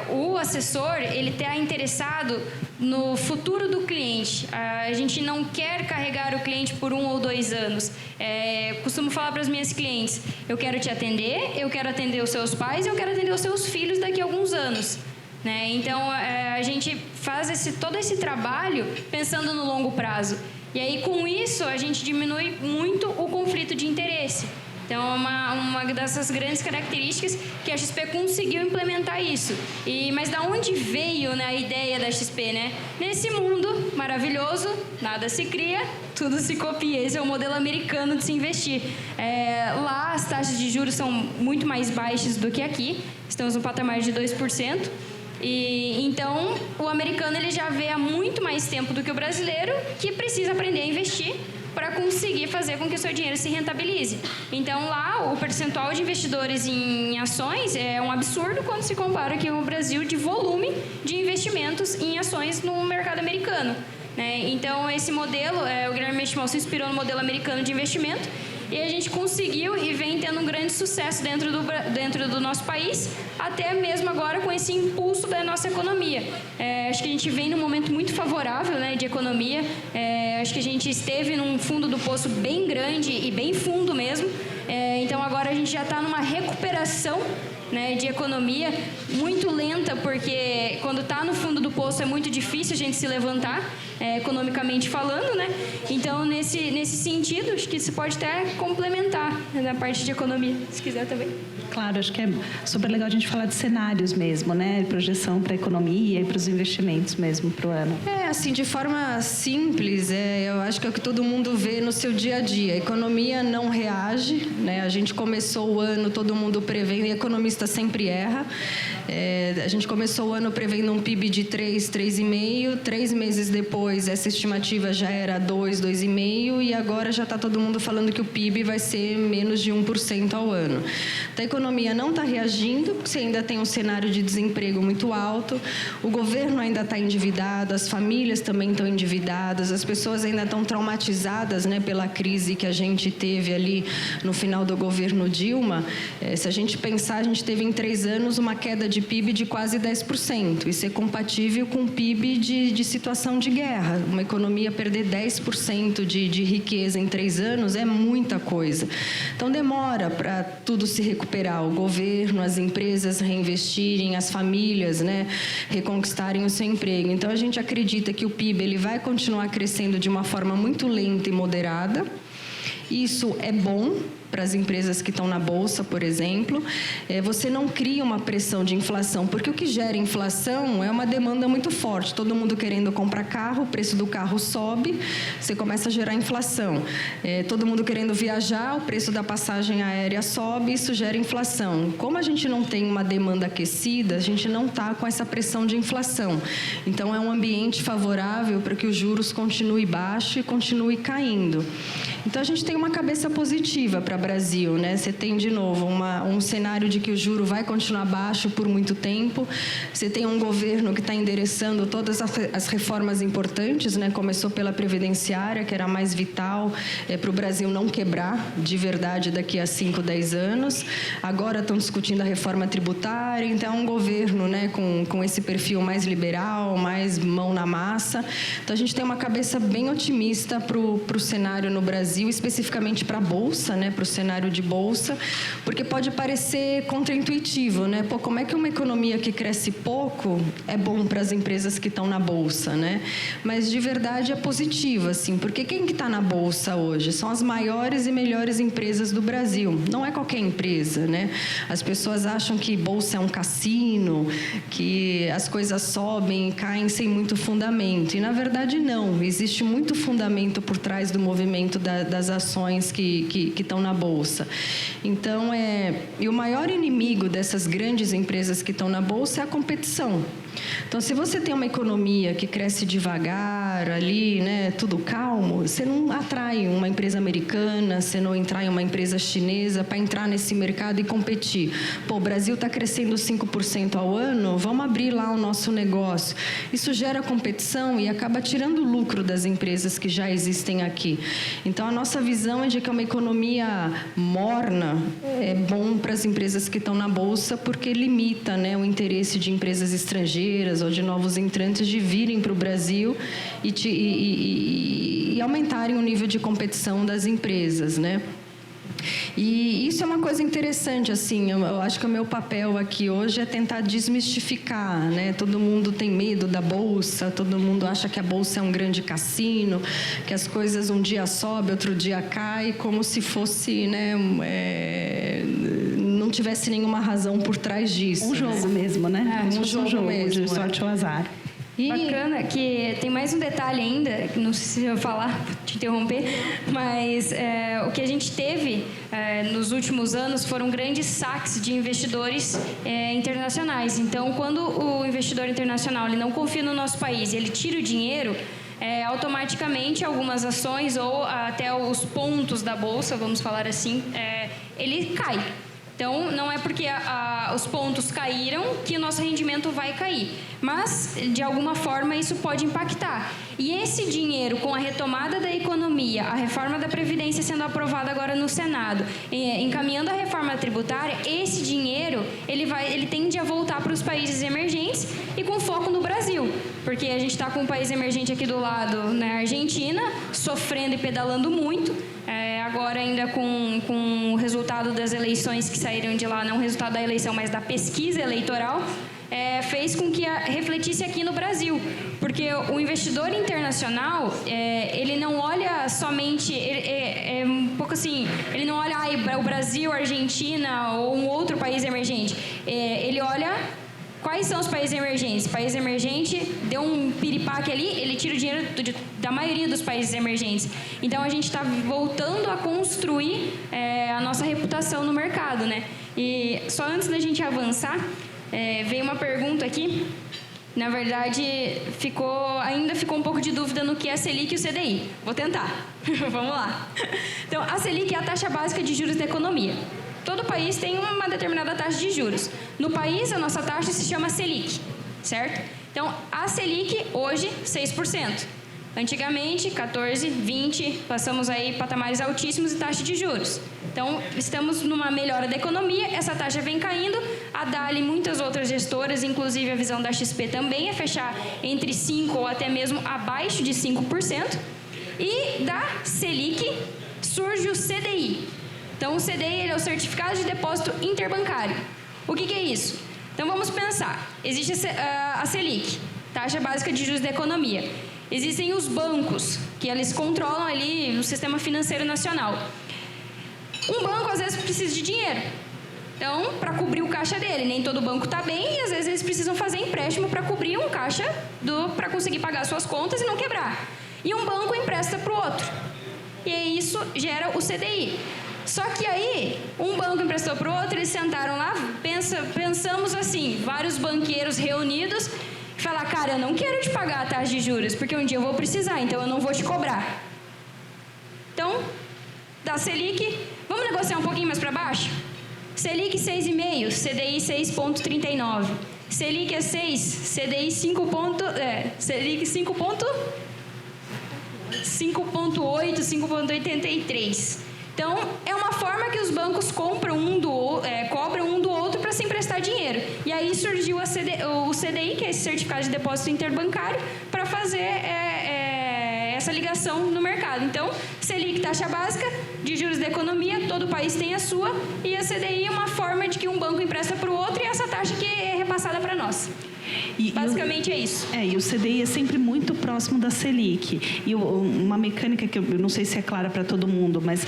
[SPEAKER 1] o assessor, ele está interessado no futuro do cliente. A gente não quer carregar o cliente por 1 ou 2 anos. Costumo falar para as minhas clientes, eu quero te atender, eu quero atender os seus pais, eu quero atender os seus filhos daqui a alguns anos. Então, a gente faz todo esse trabalho pensando no longo prazo. E aí, com isso, a gente diminui muito o conflito de interesse. Então, é uma dessas grandes características que a XP conseguiu implementar isso. Mas da onde veio, a ideia da XP, Nesse mundo maravilhoso, nada se cria, tudo se copia. Esse é o modelo americano de se investir. Lá, as taxas de juros são muito mais baixas do que aqui. Estamos no patamar de 2%. Então, o americano ele já vê há muito mais tempo do que o brasileiro que precisa aprender a investir para conseguir fazer com que o seu dinheiro se rentabilize. Então, lá, o percentual de investidores em ações é um absurdo quando se compara aqui com o Brasil de volume de investimentos em ações no mercado americano. Então, esse modelo, o Guilherme Benchimol se inspirou no modelo americano de investimento e a gente conseguiu e vem tendo um grande sucesso dentro do nosso país, até mesmo agora com esse impulso da nossa economia. Acho que a gente vem num momento muito favorável de economia. Acho que a gente esteve num fundo do poço bem grande e bem fundo mesmo. Então agora a gente já está numa recuperação de economia muito lenta, porque quando está no fundo do poço é muito difícil a gente se levantar, economicamente falando, Então, nesse sentido, acho que isso pode até complementar na parte de economia, se quiser também.
[SPEAKER 3] Claro, acho que é super legal a gente falar de cenários mesmo, projeção para a economia e para os investimentos mesmo para o ano.
[SPEAKER 2] Assim, de forma simples, eu acho que é o que todo mundo vê no seu dia a dia. A economia não reage, A gente começou o ano, todo mundo prevendo, e economista sempre erra. A gente começou o ano prevendo um PIB de 3, 3,5, 3 meses depois essa estimativa já era 2, 2,5 e agora já está todo mundo falando que o PIB vai ser menos de 1% ao ano. Então, a economia não está reagindo, porque você ainda tem um cenário de desemprego muito alto, o governo ainda está endividado, as famílias também estão endividadas, as pessoas ainda estão traumatizadas pela crise que a gente teve ali no final do governo Dilma. Se a gente pensar, a gente teve em 3 anos uma queda de PIB de quase 10%. Isso é compatível com o PIB de situação de guerra. Uma economia perder 10% de riqueza em 3 anos é muita coisa. Então, demora para tudo se recuperar. O governo, as empresas reinvestirem, as famílias reconquistarem o seu emprego. Então, a gente acredita que o PIB ele vai continuar crescendo de uma forma muito lenta e moderada. Isso é bom para as empresas que estão na Bolsa, por exemplo. Você não cria uma pressão de inflação, porque o que gera inflação é uma demanda muito forte. Todo mundo querendo comprar carro, o preço do carro sobe, você começa a gerar inflação. Todo mundo querendo viajar, o preço da passagem aérea sobe, isso gera inflação. Como a gente não tem uma demanda aquecida, a gente não está com essa pressão de inflação. Então, é um ambiente favorável para que os juros continuem baixos e continuem caindo. Então, a gente tem uma cabeça positiva para o Brasil, né? Você tem, de novo, um cenário de que o juro vai continuar baixo por muito tempo. Você tem um governo que está endereçando todas as reformas importantes, né? Começou pela previdenciária, que era a mais vital para o Brasil não quebrar de verdade daqui a 5, 10 anos. Agora estão discutindo a reforma tributária. Então, é um governo, né, com esse perfil mais liberal, mais mão na massa. Então, a gente tem uma cabeça bem otimista para o cenário no Brasil, especificamente para a Bolsa, né, para o cenário de Bolsa, porque pode parecer contraintuitivo, né? Pô, como é que uma economia que cresce pouco é bom para as empresas que estão na Bolsa, né? Mas, de verdade, é positivo, assim, porque quem que está na Bolsa hoje? São as maiores e melhores empresas do Brasil. Não é qualquer empresa, né? As pessoas acham que Bolsa é um cassino, que as coisas sobem e caem sem muito fundamento. E, na verdade, não. Existe muito fundamento por trás do movimento das ações que estão na Bolsa. Então, e o maior inimigo dessas grandes empresas que estão na Bolsa é a competição. Então, se você tem uma economia que cresce devagar, ali, né, tudo calmo, você não atrai uma empresa americana, você não atrai uma empresa chinesa para entrar nesse mercado e competir. Pô, o Brasil está crescendo 5% ao ano, vamos abrir lá o nosso negócio. Isso gera competição e acaba tirando o lucro das empresas que já existem aqui. Então, a nossa visão é de que uma economia morna é bom para as empresas que estão na Bolsa, porque limita, né, o interesse de empresas estrangeiras ou de novos entrantes de virem para o Brasil e aumentarem o nível de competição das empresas, né? E isso é uma coisa interessante, assim, eu acho que o meu papel aqui hoje é tentar desmistificar, né? Todo mundo tem medo da Bolsa, todo mundo acha que a Bolsa é um grande cassino, que as coisas um dia sobem, outro dia caem, como se fosse, né, não tivesse nenhuma razão por trás disso.
[SPEAKER 3] Um jogo mesmo, né?
[SPEAKER 2] Um jogo mesmo,
[SPEAKER 3] de sorte ou azar.
[SPEAKER 1] Bacana, que tem mais um detalhe ainda, não sei se eu vou falar, vou te interromper, mas o que a gente teve nos últimos anos foram grandes saques de investidores internacionais. Então, quando o investidor internacional ele não confia no nosso país e ele tira o dinheiro, automaticamente algumas ações ou até os pontos da Bolsa, vamos falar assim, ele cai. Então, não é porque os pontos caíram que o nosso rendimento vai cair. Mas, de alguma forma, isso pode impactar. E esse dinheiro, com a retomada da economia, a reforma da Previdência sendo aprovada agora no Senado, encaminhando a reforma tributária, esse dinheiro, ele tende a voltar para os países emergentes e com foco no Brasil. Porque a gente está com um país emergente aqui do lado, na Argentina, sofrendo e pedalando muito. Agora ainda com o resultado das eleições que saíram de lá, não o resultado da eleição, mas da pesquisa eleitoral, fez com que refletisse aqui no Brasil. Porque o investidor internacional, ele não olha somente, um pouco assim, ele não olha o Brasil, a Argentina ou um outro país emergente. Ele olha quais são os países emergentes. O país emergente deu um piripaque ali, ele tira o dinheiro da maioria dos países emergentes. Então, a gente está voltando a construir a nossa reputação no mercado, né? E só antes da gente avançar, veio uma pergunta aqui. Na verdade, ainda ficou um pouco de dúvida no que é a Selic e o CDI. Vou tentar. Vamos lá. Então, a Selic é a taxa básica de juros da economia. Todo país tem uma determinada taxa de juros. No país, a nossa taxa se chama Selic, certo? Então, a Selic, hoje, 6%. Antigamente, 14%, 20%, passamos aí patamares altíssimos de taxa de juros. Então, estamos numa melhora da economia, essa taxa vem caindo, a DALI e muitas outras gestoras, inclusive a visão da XP também é fechar entre 5% ou até mesmo abaixo de 5%. E da Selic surge o CDI. Então, o CDI é o Certificado de Depósito Interbancário. O que é isso? Então, vamos pensar. Existe a Selic, taxa básica de juros da economia. Existem os bancos, que eles controlam ali o sistema financeiro nacional. Um banco, às vezes, precisa de dinheiro. Então, para cobrir o caixa dele, nem todo banco está bem e, às vezes, eles precisam fazer empréstimo para cobrir um caixa para conseguir pagar suas contas e não quebrar. E um banco empresta para o outro. E aí, isso gera o CDI. Só que aí, um banco emprestou para o outro, eles sentaram lá, pensamos assim, vários banqueiros reunidos, e falaram, cara, eu não quero te pagar a taxa de juros, porque um dia eu vou precisar, então eu não vou te cobrar. Então, da Selic, vamos negociar um pouquinho mais para baixo? Selic 6,5, CDI 6,39. Selic é 6, CDI 5,8, 5,83. Então, é uma forma que os bancos cobram um do outro para se emprestar dinheiro. E aí surgiu o CDI, que é esse Certificado de Depósito Interbancário, para fazer essa ligação no mercado. Então, Selic, taxa básica de juros da economia, todo país tem a sua, e a CDI é uma forma de que um banco empresta para o outro e essa taxa que é repassada para nós. Basicamente é isso.
[SPEAKER 3] E o CDI é sempre muito próximo da Selic. E uma mecânica que eu não sei se é clara para todo mundo, mas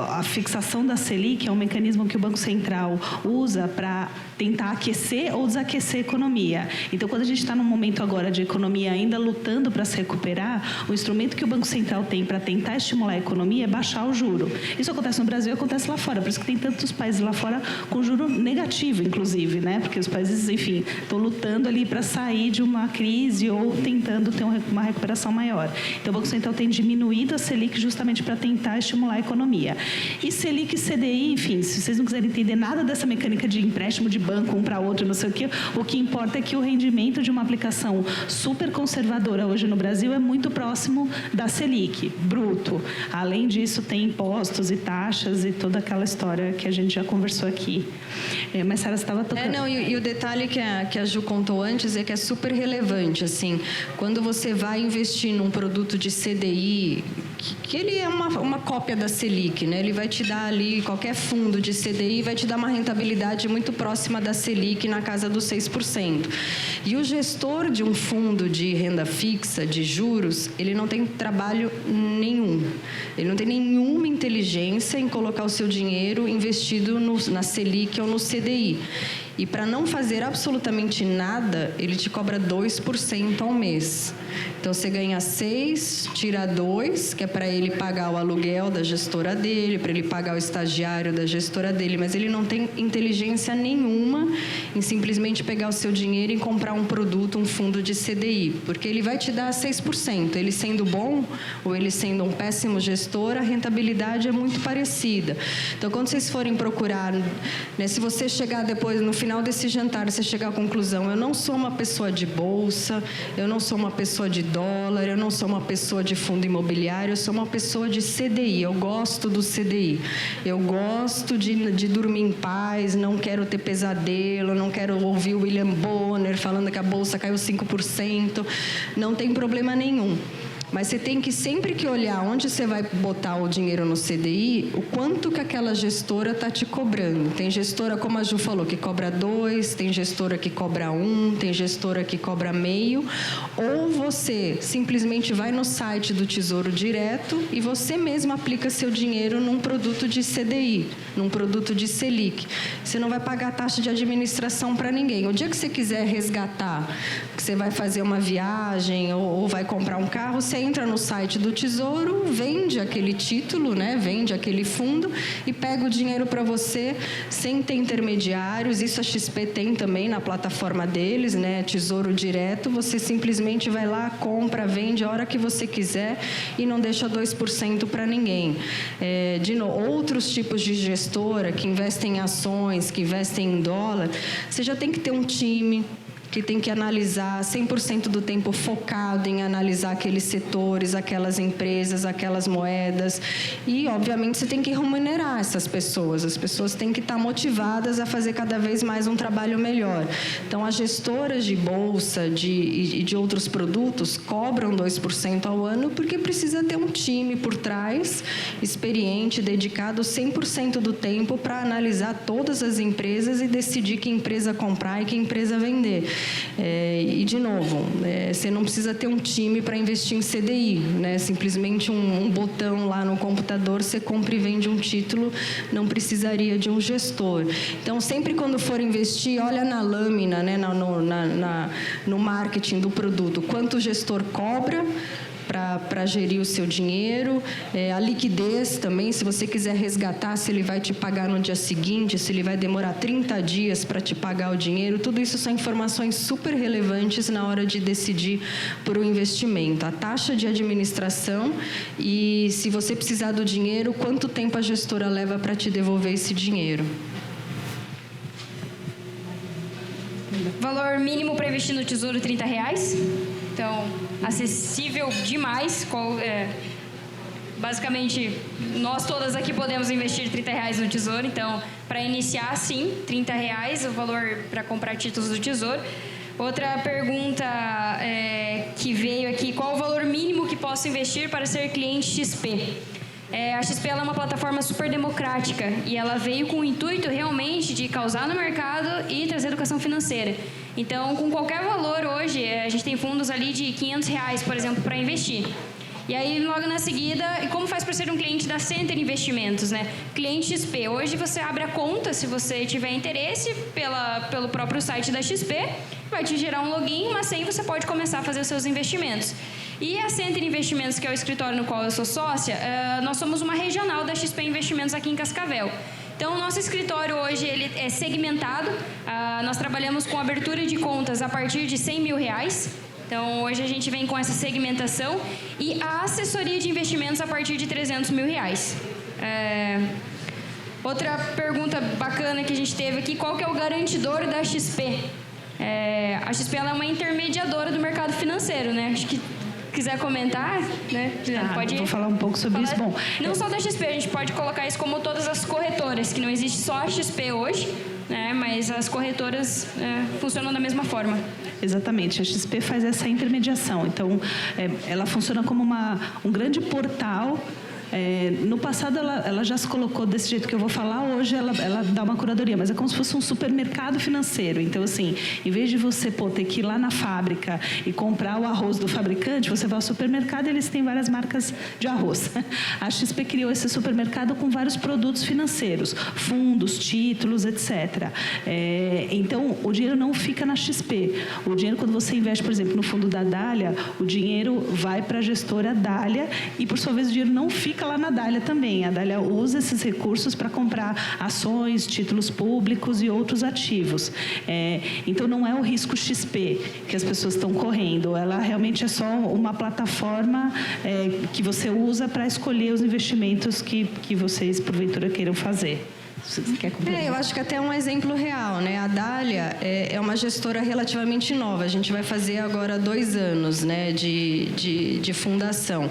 [SPEAKER 3] a fixação da Selic é um mecanismo que o Banco Central usa para tentar aquecer ou desaquecer a economia. Então, quando a gente está num momento agora de economia ainda lutando para se recuperar, o instrumento que o Banco Central tem para tentar estimular a economia é baixar o juro. Isso acontece no Brasil e acontece lá fora. Por isso que tem tantos países lá fora com juro negativo, inclusive, né? Porque os países, enfim, estão lutando ali para sair de uma crise ou tentando ter uma recuperação maior. Então, o Banco Central tem diminuído a Selic justamente para tentar estimular a economia. E Selic e CDI, enfim, se vocês não quiserem entender nada dessa mecânica de empréstimo de banco um para outro, não sei o que importa é que o rendimento de uma aplicação super conservadora hoje no Brasil é muito próximo da Selic, bruto. Além disso, tem impostos e taxas e toda aquela história que a gente já conversou aqui. Mas, Sara, você estava tocando...
[SPEAKER 2] E o detalhe que a Ju contou antes é que é super relevante, assim, quando você vai investir num produto de CDI, que ele é uma cópia da Selic, né? Ele vai te dar ali, qualquer fundo de CDI vai te dar uma rentabilidade muito próxima da Selic, na casa dos 6%. E o gestor de um fundo de renda fixa, de juros, ele não tem trabalho nenhum. Ele não tem nenhuma inteligência em colocar o seu dinheiro investido na Selic ou no CDI. E para não fazer absolutamente nada, ele te cobra 2% ao mês. Então, você ganha 6, tira 2, que é para ele pagar o aluguel da gestora dele, para ele pagar o estagiário da gestora dele, mas ele não tem inteligência nenhuma em simplesmente pegar o seu dinheiro e comprar um produto, um fundo de CDI, porque ele vai te dar 6%. Ele sendo bom ou ele sendo um péssimo gestor, a rentabilidade é muito parecida. Então, quando vocês forem procurar, né, se você chegar depois, no final desse jantar, você chegar à conclusão, eu não sou uma pessoa de bolsa, eu não sou uma pessoa de dólar, eu não sou uma pessoa de fundo imobiliário, eu sou uma pessoa de CDI, eu gosto do CDI, eu gosto de dormir em paz, não quero ter pesadelo, não quero ouvir o William Bonner falando que a bolsa caiu 5%, não tem problema nenhum. Mas você tem que sempre que olhar onde você vai botar o dinheiro no CDI, o quanto que aquela gestora está te cobrando. Tem gestora, como a Ju falou, que cobra 2, tem gestora que cobra 1, tem gestora que cobra meio. Ou você simplesmente vai no site do Tesouro Direto e você mesmo aplica seu dinheiro num produto de CDI, num produto de Selic. Você não vai pagar taxa de administração para ninguém. O dia que você quiser resgatar, que você vai fazer uma viagem ou vai comprar um carro, você entra no site do Tesouro, vende aquele título, né? Vende aquele fundo e pega o dinheiro para você sem ter intermediários. Isso a XP tem também na plataforma deles, né? Tesouro Direto. Você simplesmente vai lá, compra, vende a hora que você quiser e não deixa 2% para ninguém. Outros tipos de gestora que investem em ações, que investem em dólar, você já tem que ter um time que tem que analisar 100% do tempo focado em analisar aqueles setores, aquelas empresas, aquelas moedas. E, obviamente, você tem que remunerar essas pessoas. As pessoas têm que estar motivadas a fazer cada vez mais um trabalho melhor. Então, as gestoras de bolsa e de outros produtos cobram 2% ao ano porque precisa ter um time por trás, experiente, dedicado 100% do tempo para analisar todas as empresas e decidir que empresa comprar e que empresa vender. E, de novo, você não precisa ter um time para investir em CDI, né? Simplesmente um botão lá no computador, você compra e vende um título, não precisaria de um gestor. Então, sempre quando for investir, olha na lâmina, né? No marketing do produto, quanto o gestor cobra para gerir o seu dinheiro, a liquidez também, se você quiser resgatar, se ele vai te pagar no dia seguinte, se ele vai demorar 30 dias para te pagar o dinheiro, tudo isso são informações super relevantes na hora de decidir por um investimento. A taxa de administração e, se você precisar do dinheiro, quanto tempo a gestora leva para te devolver esse dinheiro.
[SPEAKER 1] Valor mínimo para investir no Tesouro, R$30. Então, acessível demais. Basicamente, nós todas aqui podemos investir R$30 no Tesouro. Então, para iniciar, sim, R$30 o valor para comprar títulos do Tesouro. Outra pergunta que veio aqui: qual o valor mínimo que posso investir para ser cliente XP? A XP ela é uma plataforma super democrática e ela veio com o intuito realmente de causar no mercado e trazer educação financeira. Então, com qualquer valor hoje, a gente tem fundos ali de R$500, por exemplo, para investir. E aí, logo na seguida, como faz para ser um cliente da Center Investimentos, né? Cliente XP. Hoje você abre a conta, se você tiver interesse, pelo próprio site da XP, vai te gerar um login, uma senha, você pode começar a fazer os seus investimentos. E a Center Investimentos, que é o escritório no qual eu sou sócia, nós somos uma regional da XP Investimentos aqui em Cascavel. Então, o nosso escritório hoje ele é segmentado. Nós trabalhamos com abertura de contas a partir de R$100 mil. Então, hoje a gente vem com essa segmentação e a assessoria de investimentos a partir de R$300 mil. Outra pergunta bacana que a gente teve aqui: qual que é o garantidor da XP? A XP ela é uma intermediadora do mercado financeiro, né? Acho que quiser comentar, né? Pode ir.
[SPEAKER 3] Vou falar um pouco sobre isso. Bom,
[SPEAKER 1] não só da XP, a gente pode colocar isso como todas as corretoras, que não existe só a XP hoje, né? Mas as corretoras funcionam da mesma forma.
[SPEAKER 3] Exatamente, a XP faz essa intermediação. Então, ela funciona como um grande portal. No passado, ela já se colocou desse jeito que eu vou falar. Hoje, ela dá uma curadoria, mas é como se fosse um supermercado financeiro. Então, assim, em vez de você ter que ir lá na fábrica e comprar o arroz do fabricante, você vai ao supermercado e eles têm várias marcas de arroz. A XP criou esse supermercado com vários produtos financeiros, fundos, títulos, etc. Então, o dinheiro não fica na XP. O dinheiro, quando você investe, por exemplo, no fundo da Dália, o dinheiro vai para a gestora Dália e, por sua vez, o dinheiro não fica lá na Dália também. A Dália usa esses recursos para comprar ações, títulos públicos e outros ativos. Então, não é o risco XP que as pessoas estão correndo. Ela realmente é só uma plataforma que você usa para escolher os investimentos que vocês, porventura, queiram fazer.
[SPEAKER 2] Eu acho que até é um exemplo real, né? A Dália é uma gestora relativamente nova. A gente vai fazer agora 2 anos, né, de fundação.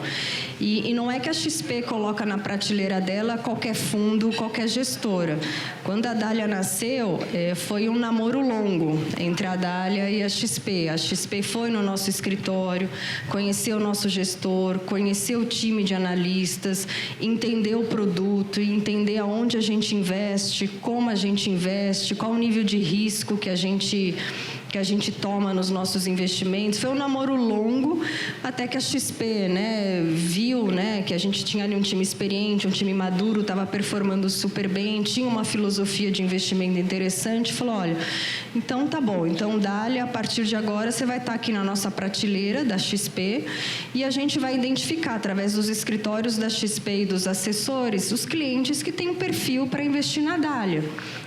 [SPEAKER 2] E não é que a XP coloca na prateleira dela qualquer fundo, qualquer gestora. Quando a Dália nasceu, foi um namoro longo entre a Dália e a XP. A XP foi no nosso escritório, conheceu o nosso gestor, conheceu o time de analistas, entendeu o produto, entender aonde a gente investe, como a gente investe, qual o nível de risco que a gente toma nos nossos investimentos. Foi um namoro longo, até que a XP, né, viu, né, que a gente tinha ali um time experiente, um time maduro, estava performando super bem, tinha uma filosofia de investimento interessante, falou: olha, então tá bom, então Dália, a partir de agora você vai estar aqui na nossa prateleira da XP e a gente vai identificar, através dos escritórios da XP e dos assessores, os clientes que têm um perfil para investir na Dália.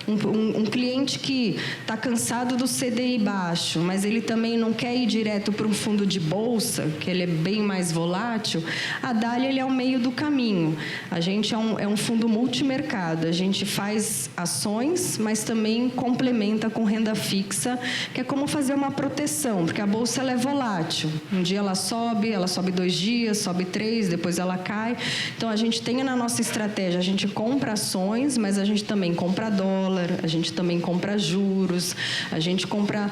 [SPEAKER 2] Um cliente que está cansado do CDI baixo, mas ele também não quer ir direto para um fundo de bolsa, que ele é bem mais volátil, a Dália ele é o meio do caminho. A gente é um fundo multimercado, a gente faz ações, mas também complementa com renda fixa, que é como fazer uma proteção, porque a bolsa ela é volátil. Um dia ela sobe 2 dias, sobe 3, depois ela cai. Então, a gente tem na nossa estratégia, a gente compra ações, mas a gente também compra dólar, a gente também compra juros, a gente compra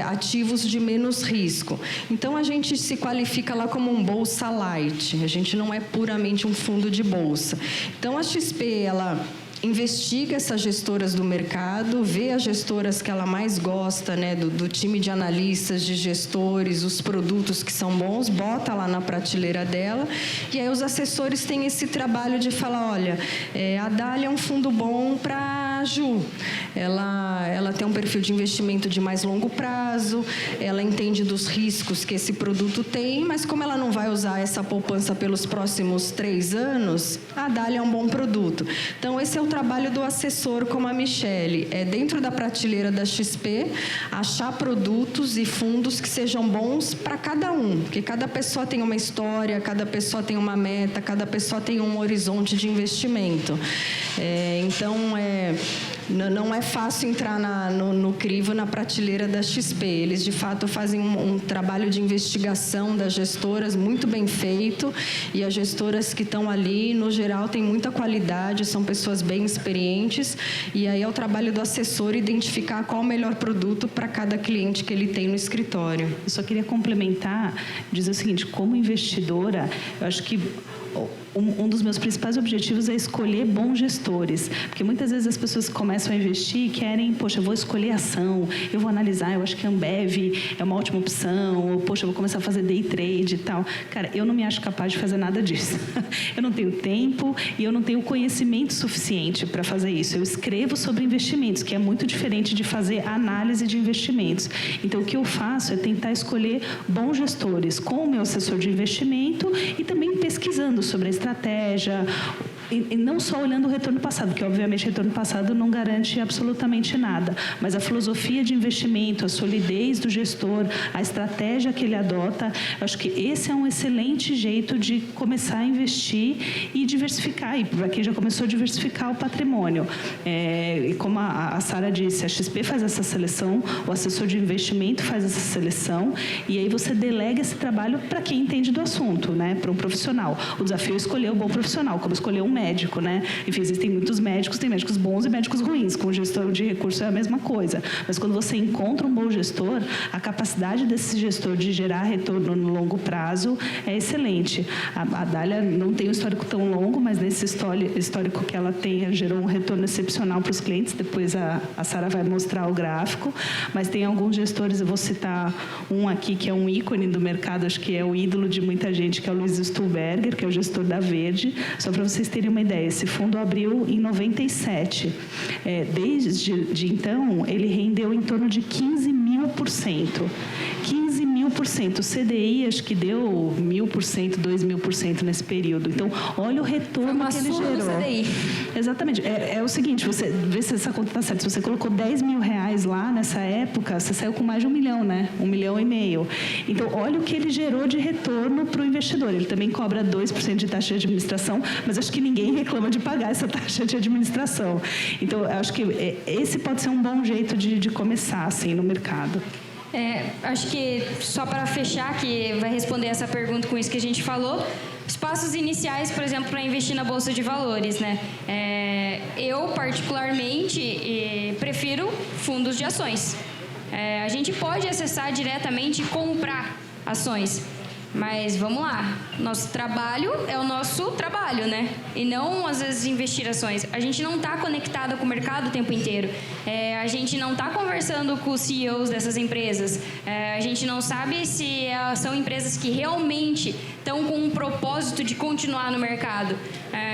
[SPEAKER 2] ativos de menos risco. Então, a gente se qualifica lá como um bolsa light, a gente não é puramente um fundo de bolsa. Então, a XP, investiga essas gestoras do mercado, vê as gestoras que ela mais gosta, né, do time de analistas, de gestores, os produtos que são bons, bota lá na prateleira dela, e aí os assessores têm esse trabalho de falar, olha, a Dália é um fundo bom para a Ju, ela tem um perfil de investimento de mais longo prazo, ela entende dos riscos que esse produto tem, mas como ela não vai usar essa poupança pelos próximos 3 anos, a Dália é um bom produto. Então, esse é o trabalho do assessor, como a Michele, dentro da prateleira da XP, achar produtos e fundos que sejam bons para cada um, porque cada pessoa tem uma história, cada pessoa tem uma meta, cada pessoa tem um horizonte de investimento. Então, não é fácil entrar no crivo, na prateleira da XP. Eles, de fato, fazem um trabalho de investigação das gestoras muito bem feito, e as gestoras que estão ali, no geral, têm muita qualidade, são pessoas bem experientes, e aí é o trabalho do assessor identificar qual o melhor produto para cada cliente que ele tem no escritório.
[SPEAKER 3] Eu só queria complementar, dizer o seguinte, como investidora, eu acho que um dos meus principais objetivos é escolher bons gestores, porque muitas vezes as pessoas começam a investir e querem, poxa, eu vou escolher ação, eu vou analisar, eu acho que a Ambev é uma ótima opção, ou, poxa, eu vou começar a fazer day trade e tal. Cara, eu não me acho capaz de fazer nada disso. Eu não tenho tempo e eu não tenho conhecimento suficiente para fazer isso. Eu escrevo sobre investimentos, que é muito diferente de fazer análise de investimentos. Então, o que eu faço é tentar escolher bons gestores com o meu assessor de investimento e também pesquisando sobre a estratégia, e não só olhando o retorno passado, porque obviamente o retorno passado não garante absolutamente nada, mas a filosofia de investimento, a solidez do gestor, a estratégia que ele adota, eu acho que esse é um excelente jeito de começar a investir e diversificar, e para quem já começou a diversificar o patrimônio. E como a Sara disse, a XP faz essa seleção, o assessor de investimento faz essa seleção, e aí você delega esse trabalho para quem entende do assunto, né, para um profissional. O desafio é escolher o bom profissional, como escolher um médico, né? Enfim, existem muitos médicos, tem médicos bons e médicos ruins. Com gestor de recursos é a mesma coisa. Mas quando você encontra um bom gestor, a capacidade desse gestor de gerar retorno no longo prazo é excelente. A Dália não tem um histórico tão longo, mas nesse histórico que ela tem, gerou um retorno excepcional para os clientes. Depois a Sara vai mostrar o gráfico. Mas tem alguns gestores, eu vou citar um aqui que é um ícone do mercado, acho que é o ídolo de muita gente, que é o Luiz Stuhlberger, que é o gestor da Verde. Só para vocês terem uma ideia, esse fundo abriu em 97. Desde então, ele rendeu em torno de 15.000%. 15.000%. O CDI, acho que deu 1.000%, 2.000% nesse período. Então, olha o retorno que ele gerou.
[SPEAKER 1] CDI.
[SPEAKER 3] Exatamente. É o seguinte, você vê se essa conta está certa. Se você colocou R$10.000 lá nessa época, você saiu com mais de 1 milhão, né? 1,5 milhão. Então, olha o que ele gerou de retorno para o investidor. Ele também cobra 2% de taxa de administração, mas acho que ninguém reclama de pagar essa taxa de administração. Então, acho que esse pode ser um bom jeito de começar, assim, no mercado.
[SPEAKER 1] Acho que, só para fechar, que vai responder essa pergunta com isso que a gente falou, os passos iniciais, por exemplo, para investir na Bolsa de Valores, né? Eu, particularmente, prefiro fundos de ações. A gente pode acessar diretamente e comprar ações. Mas vamos lá, nosso trabalho é o nosso trabalho, né? E não, às vezes, investir ações. A gente não está conectada com o mercado o tempo inteiro. A gente não está conversando com os CEOs dessas empresas. A gente não sabe se são empresas que realmente estão com um propósito de continuar no mercado.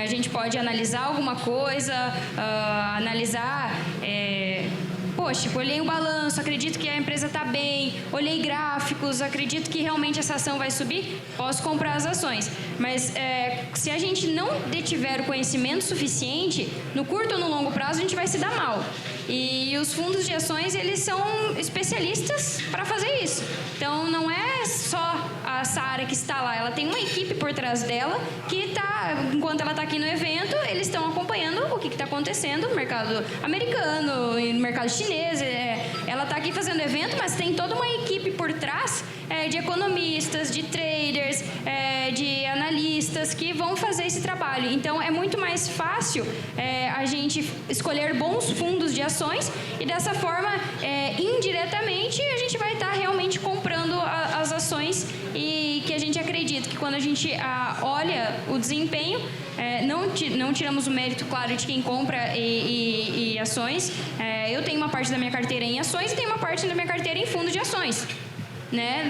[SPEAKER 1] A gente pode analisar alguma coisa, analisar... Poxa, olhei o balanço, acredito que a empresa está bem, olhei gráficos, acredito que realmente essa ação vai subir, posso comprar as ações. Mas se a gente não detiver o conhecimento suficiente, no curto ou no longo prazo, a gente vai se dar mal. E os fundos de ações, eles são especialistas para fazer isso. Então, não é só a Sara que está lá, ela tem uma equipe por trás dela que está, enquanto ela está aqui no evento, eles estão acompanhando o que está acontecendo no mercado americano, no mercado chinês. Ela está aqui fazendo evento, mas tem toda uma equipe por trás de economistas, de traders, de analistas que vão fazer esse trabalho. Então, é muito mais fácil a gente escolher bons fundos de ações e, dessa forma, indiretamente, a gente vai estar realmente comprando as ações e que a gente acredita que quando a gente olha o desempenho, não tiramos o mérito, claro, de quem compra e ações. Eu tenho uma parte da minha carteira em ações e tenho uma parte da minha carteira em fundo de ações. Né?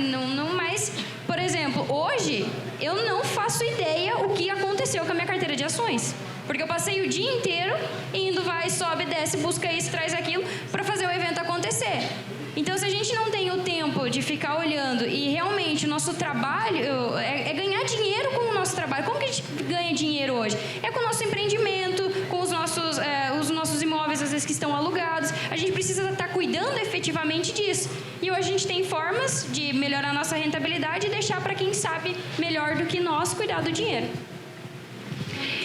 [SPEAKER 1] Mas, por exemplo, hoje eu não faço ideia o que aconteceu com a minha carteira de ações. Porque eu passei o dia inteiro indo, vai, sobe, desce, busca isso, traz aquilo, para fazer o evento acontecer. Então, se a gente não tem o tempo de ficar olhando e realmente o nosso trabalho é ganhar dinheiro com o nosso trabalho. Como que a gente ganha dinheiro hoje? É com o nosso empreendimento, com os nossos imóveis, às vezes, que estão alugados. A gente precisa estar cuidando efetivamente disso. E hoje a gente tem formas de melhorar a nossa rentabilidade e deixar para quem sabe melhor do que nós cuidar do dinheiro.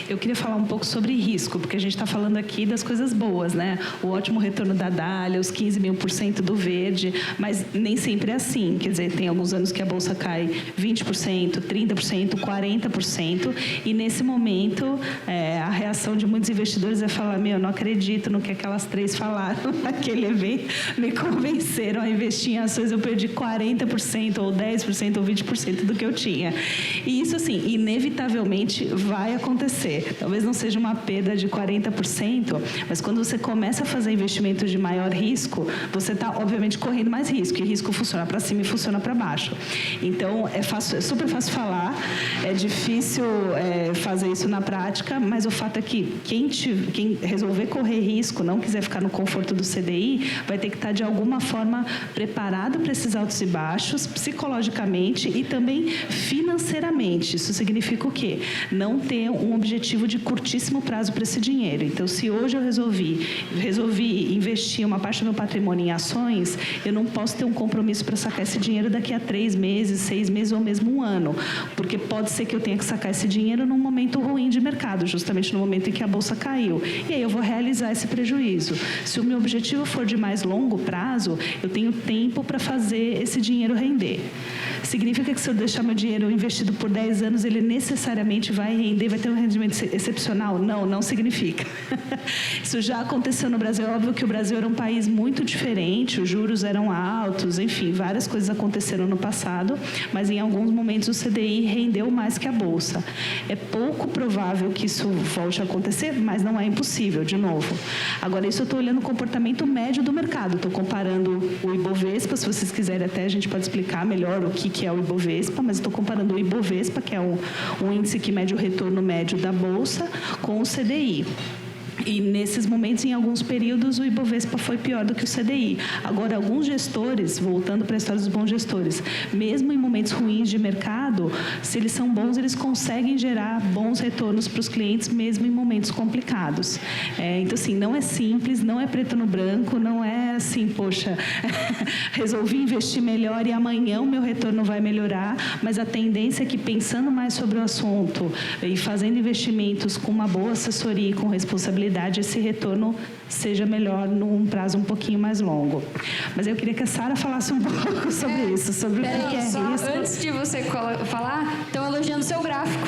[SPEAKER 3] Eu queria falar um pouco sobre risco, porque a gente está falando aqui das coisas boas, né? O ótimo retorno da Dália, os 15.000% do verde, mas nem sempre é assim. Quer dizer, tem alguns anos que a Bolsa cai 20%, 30%, 40%, e nesse momento a reação de muitos investidores é falar, não acredito no que aquelas três falaram naquele evento, me convenceram a investir em ações, eu perdi 40%, ou 10%, ou 20% do que eu tinha. E isso, assim, inevitavelmente vai acontecer. Talvez não seja uma perda de 40%, mas quando você começa a fazer investimentos de maior risco, você está, obviamente, correndo mais risco. E risco funciona para cima e funciona para baixo. Então, é super fácil falar, é difícil fazer isso na prática, mas o fato é que quem resolver correr risco, não quiser ficar no conforto do CDI, vai ter que estar, de alguma forma, preparado para esses altos e baixos, psicologicamente e também financeiramente. Isso significa o quê? Não ter um objetivo de curtíssimo prazo para esse dinheiro. Então, se hoje eu resolvi investir uma parte do meu patrimônio em ações, eu não posso ter um compromisso para sacar esse dinheiro daqui a 3 meses, 6 meses ou mesmo um ano, porque pode ser que eu tenha que sacar esse dinheiro num momento ruim de mercado, justamente no momento em que a bolsa caiu. E aí eu vou realizar esse prejuízo. Se o meu objetivo for de mais longo prazo, eu tenho tempo para fazer esse dinheiro render. Significa que se eu deixar meu dinheiro investido por 10 anos, ele necessariamente vai render, vai ter um rendimento excepcional? Não, não significa. Isso já aconteceu no Brasil. É óbvio que o Brasil era um país muito diferente, os juros eram altos, enfim, várias coisas aconteceram no passado, mas em alguns momentos o CDI rendeu mais que a Bolsa. É pouco provável que isso volte a acontecer, mas não é impossível, de novo. Agora, isso eu estou olhando o comportamento médio do mercado, estou comparando o Ibovespa, se vocês quiserem até a gente pode explicar melhor o que é o Ibovespa, mas estou comparando o Ibovespa, que é um índice que mede o retorno médio da Bolsa, com o CDI. E, nesses momentos, em alguns períodos, o Ibovespa foi pior do que o CDI. Agora, alguns gestores, voltando para a história dos bons gestores, mesmo em momentos ruins de mercado, se eles são bons, eles conseguem gerar bons retornos para os clientes, mesmo em momentos complicados. Então, assim, não é simples, não é preto no branco, não é assim, poxa, resolvi investir melhor e amanhã o meu retorno vai melhorar, mas a tendência é que, pensando mais sobre o assunto e fazendo investimentos com uma boa assessoria e com responsabilidade, esse retorno seja melhor num prazo um pouquinho mais longo. Mas eu queria que a Sara falasse um pouco sobre isso, sobre o que é risco.
[SPEAKER 1] Antes de você falar, estão elogiando seu gráfico.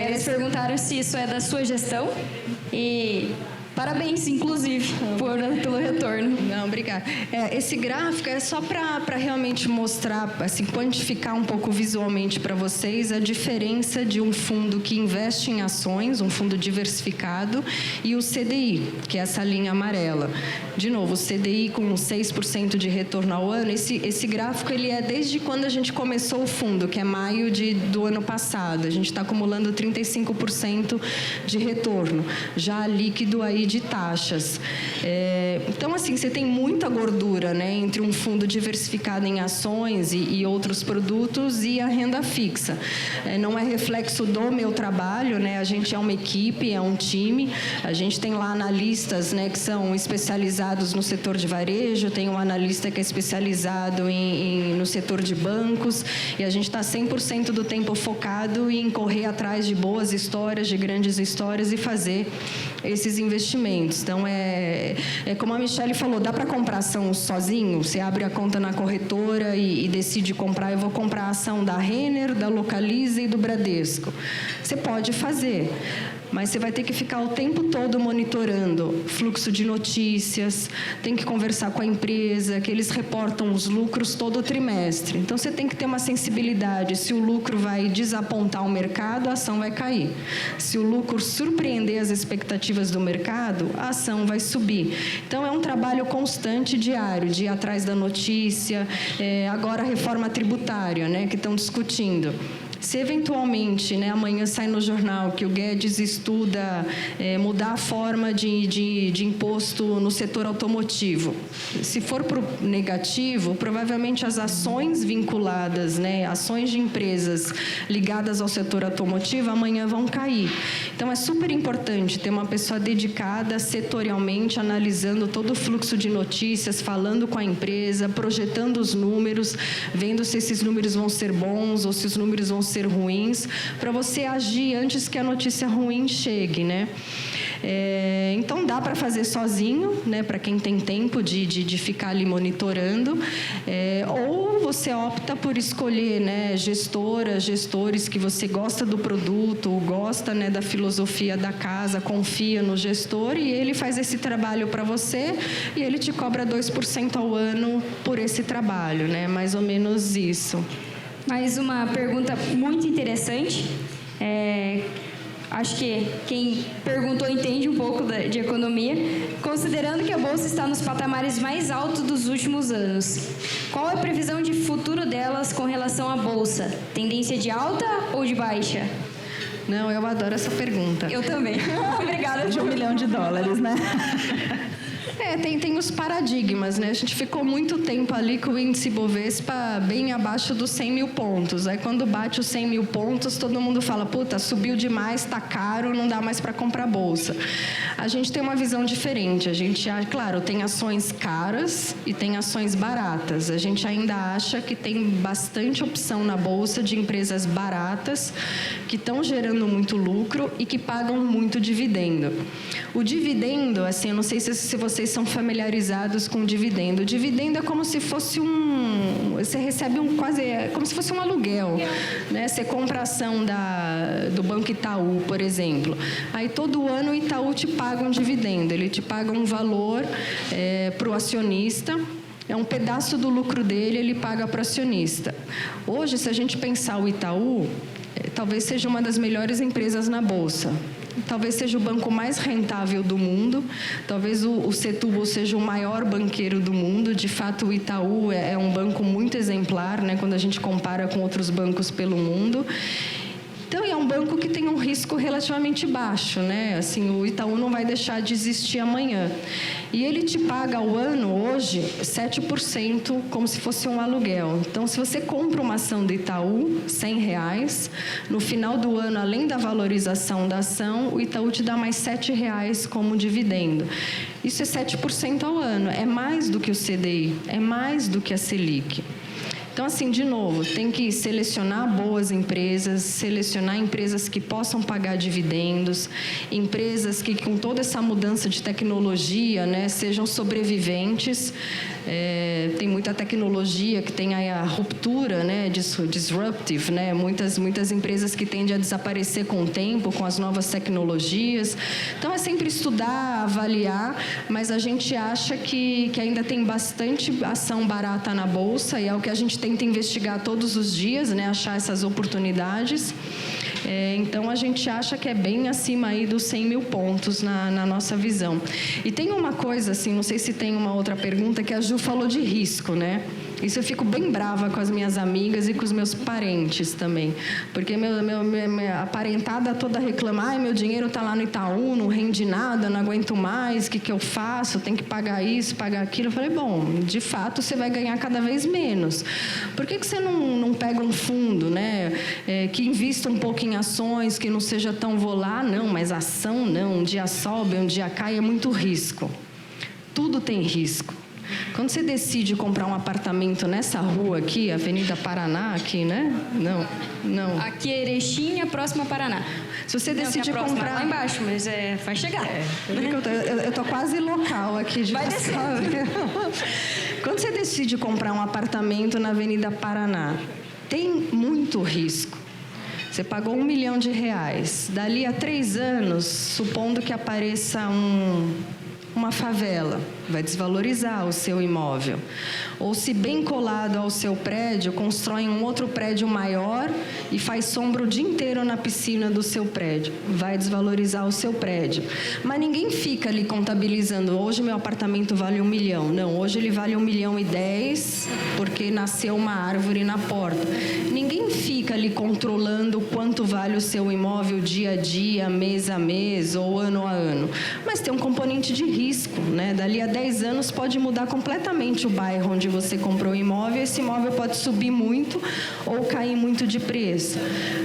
[SPEAKER 1] Eles perguntaram se isso é da sua gestão e... Parabéns, inclusive, pelo retorno.
[SPEAKER 2] Não, obrigada. Esse gráfico é só para realmente mostrar, assim, quantificar um pouco visualmente para vocês a diferença de um fundo que investe em ações, um fundo diversificado, e o CDI, que é essa linha amarela. De novo, o CDI com 6% de retorno ao ano, esse gráfico ele é desde quando a gente começou o fundo, que é maio do ano passado. A gente está acumulando 35% de retorno, já líquido aí de taxas. Então, assim, você tem muita gordura, né, entre um fundo diversificado em ações e outros produtos e a renda fixa. Não é reflexo do meu trabalho, né? A gente é uma equipe, é um time. A gente tem lá analistas, né, que são especializados no setor de varejo, tem um analista que é especializado no setor de bancos, e a gente está 100% do tempo focado em correr atrás de boas histórias, de grandes histórias e fazer esses investimentos. Então, é como a Michele falou, dá para comprar ação sozinho? Você abre a conta na corretora e decide comprar, eu vou comprar a ação da Renner, da Localiza e do Bradesco. Você pode fazer, mas você vai ter que ficar o tempo todo monitorando fluxo de notícias, tem que conversar com a empresa, que eles reportam os lucros todo trimestre. Então, você tem que ter uma sensibilidade. Se o lucro vai desapontar o mercado, a ação vai cair. Se o lucro surpreender as expectativas do mercado, a ação vai subir. Então, é um trabalho constante, diário, de ir atrás da notícia. Agora, a reforma tributária, né, que estão discutindo. Se eventualmente, né, amanhã sai no jornal que o Guedes estuda mudar a forma de imposto no setor automotivo, se for para o negativo, provavelmente as ações vinculadas, né, ações de empresas ligadas ao setor automotivo, amanhã vão cair. Então, é super importante ter uma pessoa dedicada setorialmente, analisando todo o fluxo de notícias, falando com a empresa, projetando os números, vendo se esses números vão ser bons ou se os números vão ser ruins, para você agir antes que a notícia ruim chegue, né? Então, dá para fazer sozinho, né, para quem tem tempo de ficar ali monitorando, ou você opta por escolher, né, gestores que você gosta do produto, gosta, né, da filosofia da casa, confia no gestor e ele faz esse trabalho para você e ele te cobra 2% ao ano por esse trabalho, né? Mais ou menos isso.
[SPEAKER 1] Mais uma pergunta muito interessante. Acho que quem perguntou entende um pouco de economia. Considerando que a Bolsa está nos patamares mais altos dos últimos anos, qual é a previsão de futuro delas com relação à Bolsa? Tendência de alta ou de baixa?
[SPEAKER 2] Não, eu adoro essa pergunta.
[SPEAKER 1] Eu também. Obrigada.
[SPEAKER 3] De $1 milhão, né?
[SPEAKER 2] Tem os paradigmas, né? A gente ficou muito tempo ali com o índice Bovespa bem abaixo dos 100 mil pontos. Aí, quando bate os 100 mil pontos, todo mundo fala, puta, subiu demais, tá caro, não dá mais para comprar bolsa. A gente tem uma visão diferente. A gente, claro, tem ações caras e tem ações baratas. A gente ainda acha que tem bastante opção na bolsa de empresas baratas que estão gerando muito lucro e que pagam muito dividendo. O dividendo, assim, eu não sei se vocês são familiarizados com o dividendo. O dividendo é como se fosse você recebe como se fosse um aluguel, né? Você compra a ação do Banco Itaú, por exemplo. Aí todo ano o Itaú te paga um dividendo. Ele te paga um valor para o acionista. É um pedaço do lucro dele, ele paga para o acionista. Hoje, se a gente pensar o Itaú, talvez seja uma das melhores empresas na Bolsa. Talvez seja o banco mais rentável do mundo, talvez o Setúbal seja o maior banqueiro do mundo. De fato, o Itaú é um banco muito exemplar, né, quando a gente compara com outros bancos pelo mundo. Então, é um banco que tem um risco relativamente baixo, né? Assim, o Itaú não vai deixar de existir amanhã. E ele te paga ao ano, hoje, 7%, como se fosse um aluguel. Então, se você compra uma ação do Itaú, R$100, no final do ano, além da valorização da ação, o Itaú te dá mais R$7 como dividendo. Isso é 7% ao ano. É mais do que o CDI, é mais do que a Selic. Então, assim, de novo, tem que selecionar boas empresas, selecionar empresas que possam pagar dividendos, empresas que, com toda essa mudança de tecnologia, né, sejam sobreviventes. Tem muita tecnologia que tem aí a ruptura, né, disruptive, né, muitas empresas que tendem a desaparecer com o tempo, com as novas tecnologias. Então, é sempre estudar, avaliar, mas a gente acha que ainda tem bastante ação barata na Bolsa e é o que a gente tenta investigar todos os dias, né, achar essas oportunidades. Então, a gente acha que é bem acima aí dos 100 mil pontos na nossa visão. E tem uma coisa, assim, não sei se tem uma outra pergunta, que a Ju falou de risco, né? Isso eu fico bem brava com as minhas amigas e com os meus parentes também. Porque minha parentada toda reclama, ai, meu dinheiro está lá no Itaú, não rende nada, não aguento mais, o que eu faço? Tem que pagar isso, pagar aquilo. Eu falei, bom, de fato, você vai ganhar cada vez menos. Por que você não pega um fundo, né? Que invista um pouco em ações, que não seja tão volátil? Não, mas ação não. Um dia sobe, um dia cai, é muito risco. Tudo tem risco. Quando você decide comprar um apartamento nessa rua aqui, Avenida Paraná, aqui, né? Não.
[SPEAKER 1] Aqui é Erechim, a próxima Paraná.
[SPEAKER 2] Se você decide
[SPEAKER 1] comprar...
[SPEAKER 2] comprar...
[SPEAKER 1] lá embaixo, mas vai chegar.
[SPEAKER 2] Eu tô quase local aqui de passar. Quando você decide comprar um apartamento na Avenida Paraná, tem muito risco. Você pagou R$1 milhão. Dali a 3 anos, supondo que apareça uma favela, vai desvalorizar o seu imóvel. Ou se bem colado ao seu prédio, constrói um outro prédio maior e faz sombra o dia inteiro na piscina do seu prédio. Vai desvalorizar o seu prédio. Mas ninguém fica ali contabilizando, hoje meu apartamento vale R$1 milhão. Não, hoje ele vale R$1,10 milhão porque nasceu uma árvore na porta. Ninguém fica ali controlando quanto vale o seu imóvel dia a dia, mês a mês ou ano a ano. Mas tem um componente de risco, né? Dali a 10 anos pode mudar completamente o bairro onde você comprou o imóvel. Esse imóvel pode subir muito ou cair muito de preço.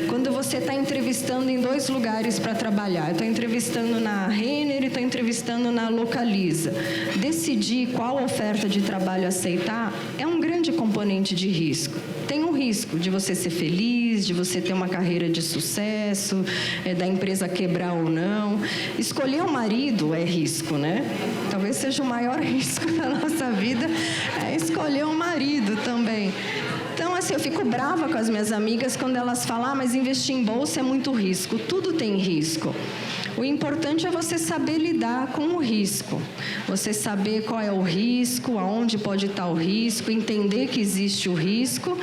[SPEAKER 2] Quando você está entrevistando em 2 lugares para trabalhar, estou entrevistando na Renner e estou entrevistando na Localiza, decidir qual oferta de trabalho aceitar é um grande componente de risco. Tem um risco de você ser feliz, de você ter uma carreira de sucesso, da empresa quebrar ou não. Escolher um marido é risco, né? Talvez seja o maior risco da nossa vida, é escolher um marido também. Então, assim, eu fico brava com as minhas amigas quando elas falam, mas investir em bolsa é muito risco. Tudo tem risco. O importante é você saber lidar com o risco. Você saber qual é o risco, aonde pode estar o risco, entender que existe o risco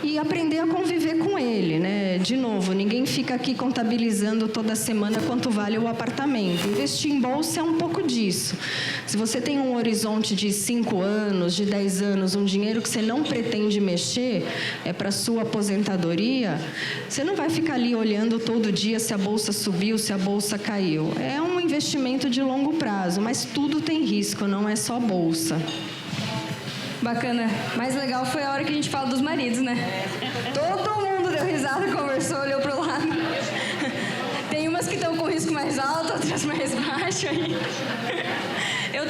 [SPEAKER 2] e aprender a conviver com ele, né? De novo, ninguém fica aqui contabilizando toda semana quanto vale o apartamento. Investir em bolsa é um pouco disso. Se você tem um horizonte de 5 anos, de 10 anos, um dinheiro que você não pretende mexer, é para sua aposentadoria, você não vai ficar ali olhando todo dia se a bolsa subiu, se a bolsa caiu. É um investimento de longo prazo, mas tudo tem risco, não é só bolsa.
[SPEAKER 1] Bacana. Mais legal foi a hora que a gente fala dos maridos, né? Todo mundo deu risada, conversou, olhou pro lado. Tem umas que estão com risco mais alto, outras mais baixo. Eu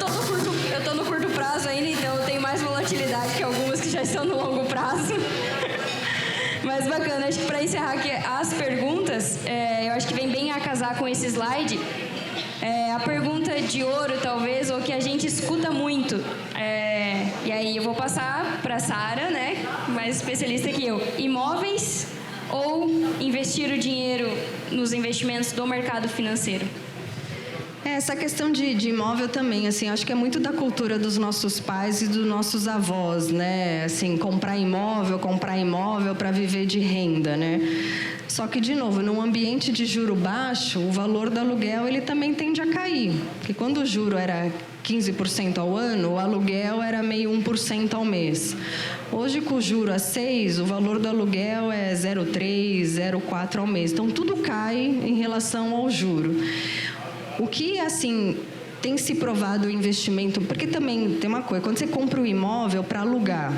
[SPEAKER 1] tô no curto prazo ainda, então eu tenho mais volatilidade que algumas que já estão no longo prazo. Mas bacana, acho que para encerrar aqui as perguntas, eu acho que vem bem a casar com esse slide. A pergunta de ouro, talvez, ou que a gente escuta muito. E aí eu vou passar para a Sara, né, mais especialista que eu. Imóveis ou investir o dinheiro nos investimentos do mercado financeiro?
[SPEAKER 2] Essa questão de imóvel também, assim, acho que é muito da cultura dos nossos pais e dos nossos avós, né? Assim, comprar imóvel para viver de renda, né? Só que, de novo, num ambiente de juro baixo, o valor do aluguel ele também tende a cair. Porque quando o juro era 15% ao ano, o aluguel era meio 1% ao mês. Hoje, com o juro a 6%, o valor do aluguel é 0,3%, 0,4% ao mês. Então, tudo cai em relação ao juro. O que, assim, tem se provado o investimento... Porque também tem uma coisa, quando você compra um imóvel para alugar,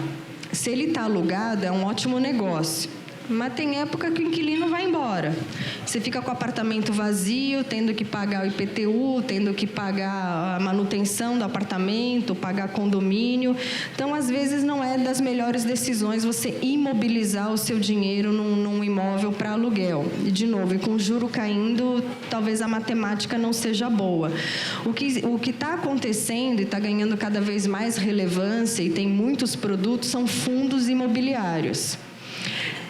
[SPEAKER 2] se ele está alugado, é um ótimo negócio. Mas tem época que o inquilino vai embora. Você fica com o apartamento vazio, tendo que pagar o IPTU, tendo que pagar a manutenção do apartamento, pagar condomínio. Então, às vezes, não é das melhores decisões você imobilizar o seu dinheiro num imóvel para aluguel. E, de novo, com o juro caindo, talvez a matemática não seja boa. O que está acontecendo e está ganhando cada vez mais relevância, e tem muitos produtos, são fundos imobiliários.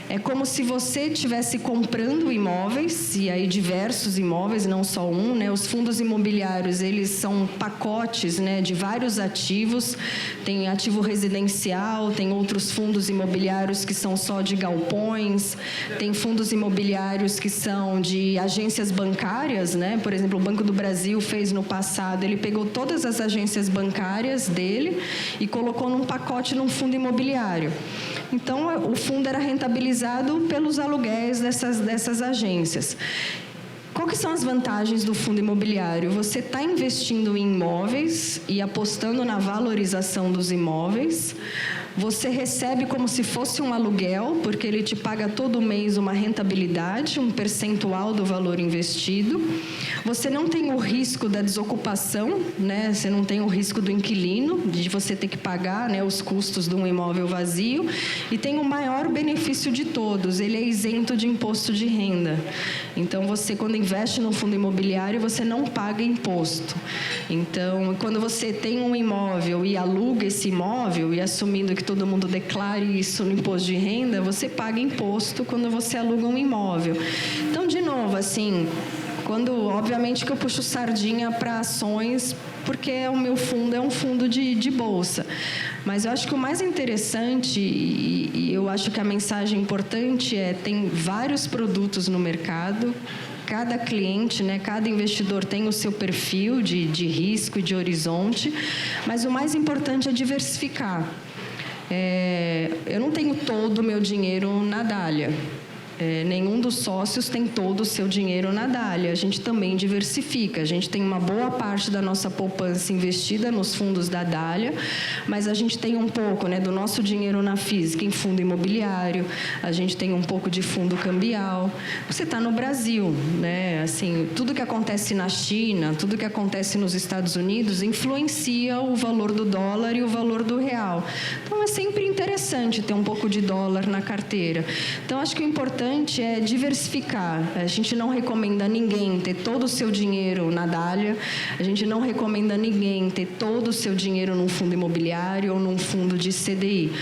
[SPEAKER 2] É como se você estivesse comprando imóveis, e aí diversos imóveis, não só um, né? Os fundos imobiliários, eles são pacotes, né, de vários ativos. Tem ativo residencial, tem outros fundos imobiliários que são só de galpões, tem fundos imobiliários que são de agências bancárias, né? Por exemplo, o Banco do Brasil fez no passado, ele pegou todas as agências bancárias dele e colocou num pacote num fundo imobiliário. Então, o fundo era rentabilizado pelos aluguéis dessas agências. Quais são as vantagens do fundo imobiliário? Você está investindo em imóveis e apostando na valorização dos imóveis, Você recebe como se fosse um aluguel, porque ele te paga todo mês uma rentabilidade, um percentual do valor investido. Você não tem o risco da desocupação, né? Você não tem o risco do inquilino, de você ter que pagar, né, os custos de um imóvel vazio. E tem o maior benefício de todos, ele é isento de imposto de renda. Então, você, quando investe no fundo imobiliário, você não paga imposto. Então, quando você tem um imóvel e aluga esse imóvel, e assumindo que todo mundo declare isso no imposto de renda, você paga imposto quando você aluga um imóvel. Então, de novo, assim, obviamente que eu puxo sardinha para ações, porque o meu fundo é um fundo de bolsa. Mas eu acho que o mais interessante, e eu acho que a mensagem importante tem vários produtos no mercado. Cada cliente, né, cada investidor tem o seu perfil de risco e de horizonte, mas o mais importante é diversificar. Eu não tenho todo o meu dinheiro na Dália. Nenhum dos sócios tem todo o seu dinheiro na Dália. A gente também diversifica. A gente tem uma boa parte da nossa poupança investida nos fundos da Dália, mas a gente tem um pouco, né, do nosso dinheiro na física em fundo imobiliário. A gente tem um pouco de fundo cambial. Você está no Brasil, né? Assim, tudo que acontece na China, tudo que acontece nos Estados Unidos influencia o valor do dólar e o valor do real. Então, é sempre interessante ter um pouco de dólar na carteira. Então, acho que o importante é diversificar. A gente não recomenda a ninguém ter todo o seu dinheiro na Dália, a gente não recomenda a ninguém ter todo o seu dinheiro num fundo imobiliário ou num fundo de CDI.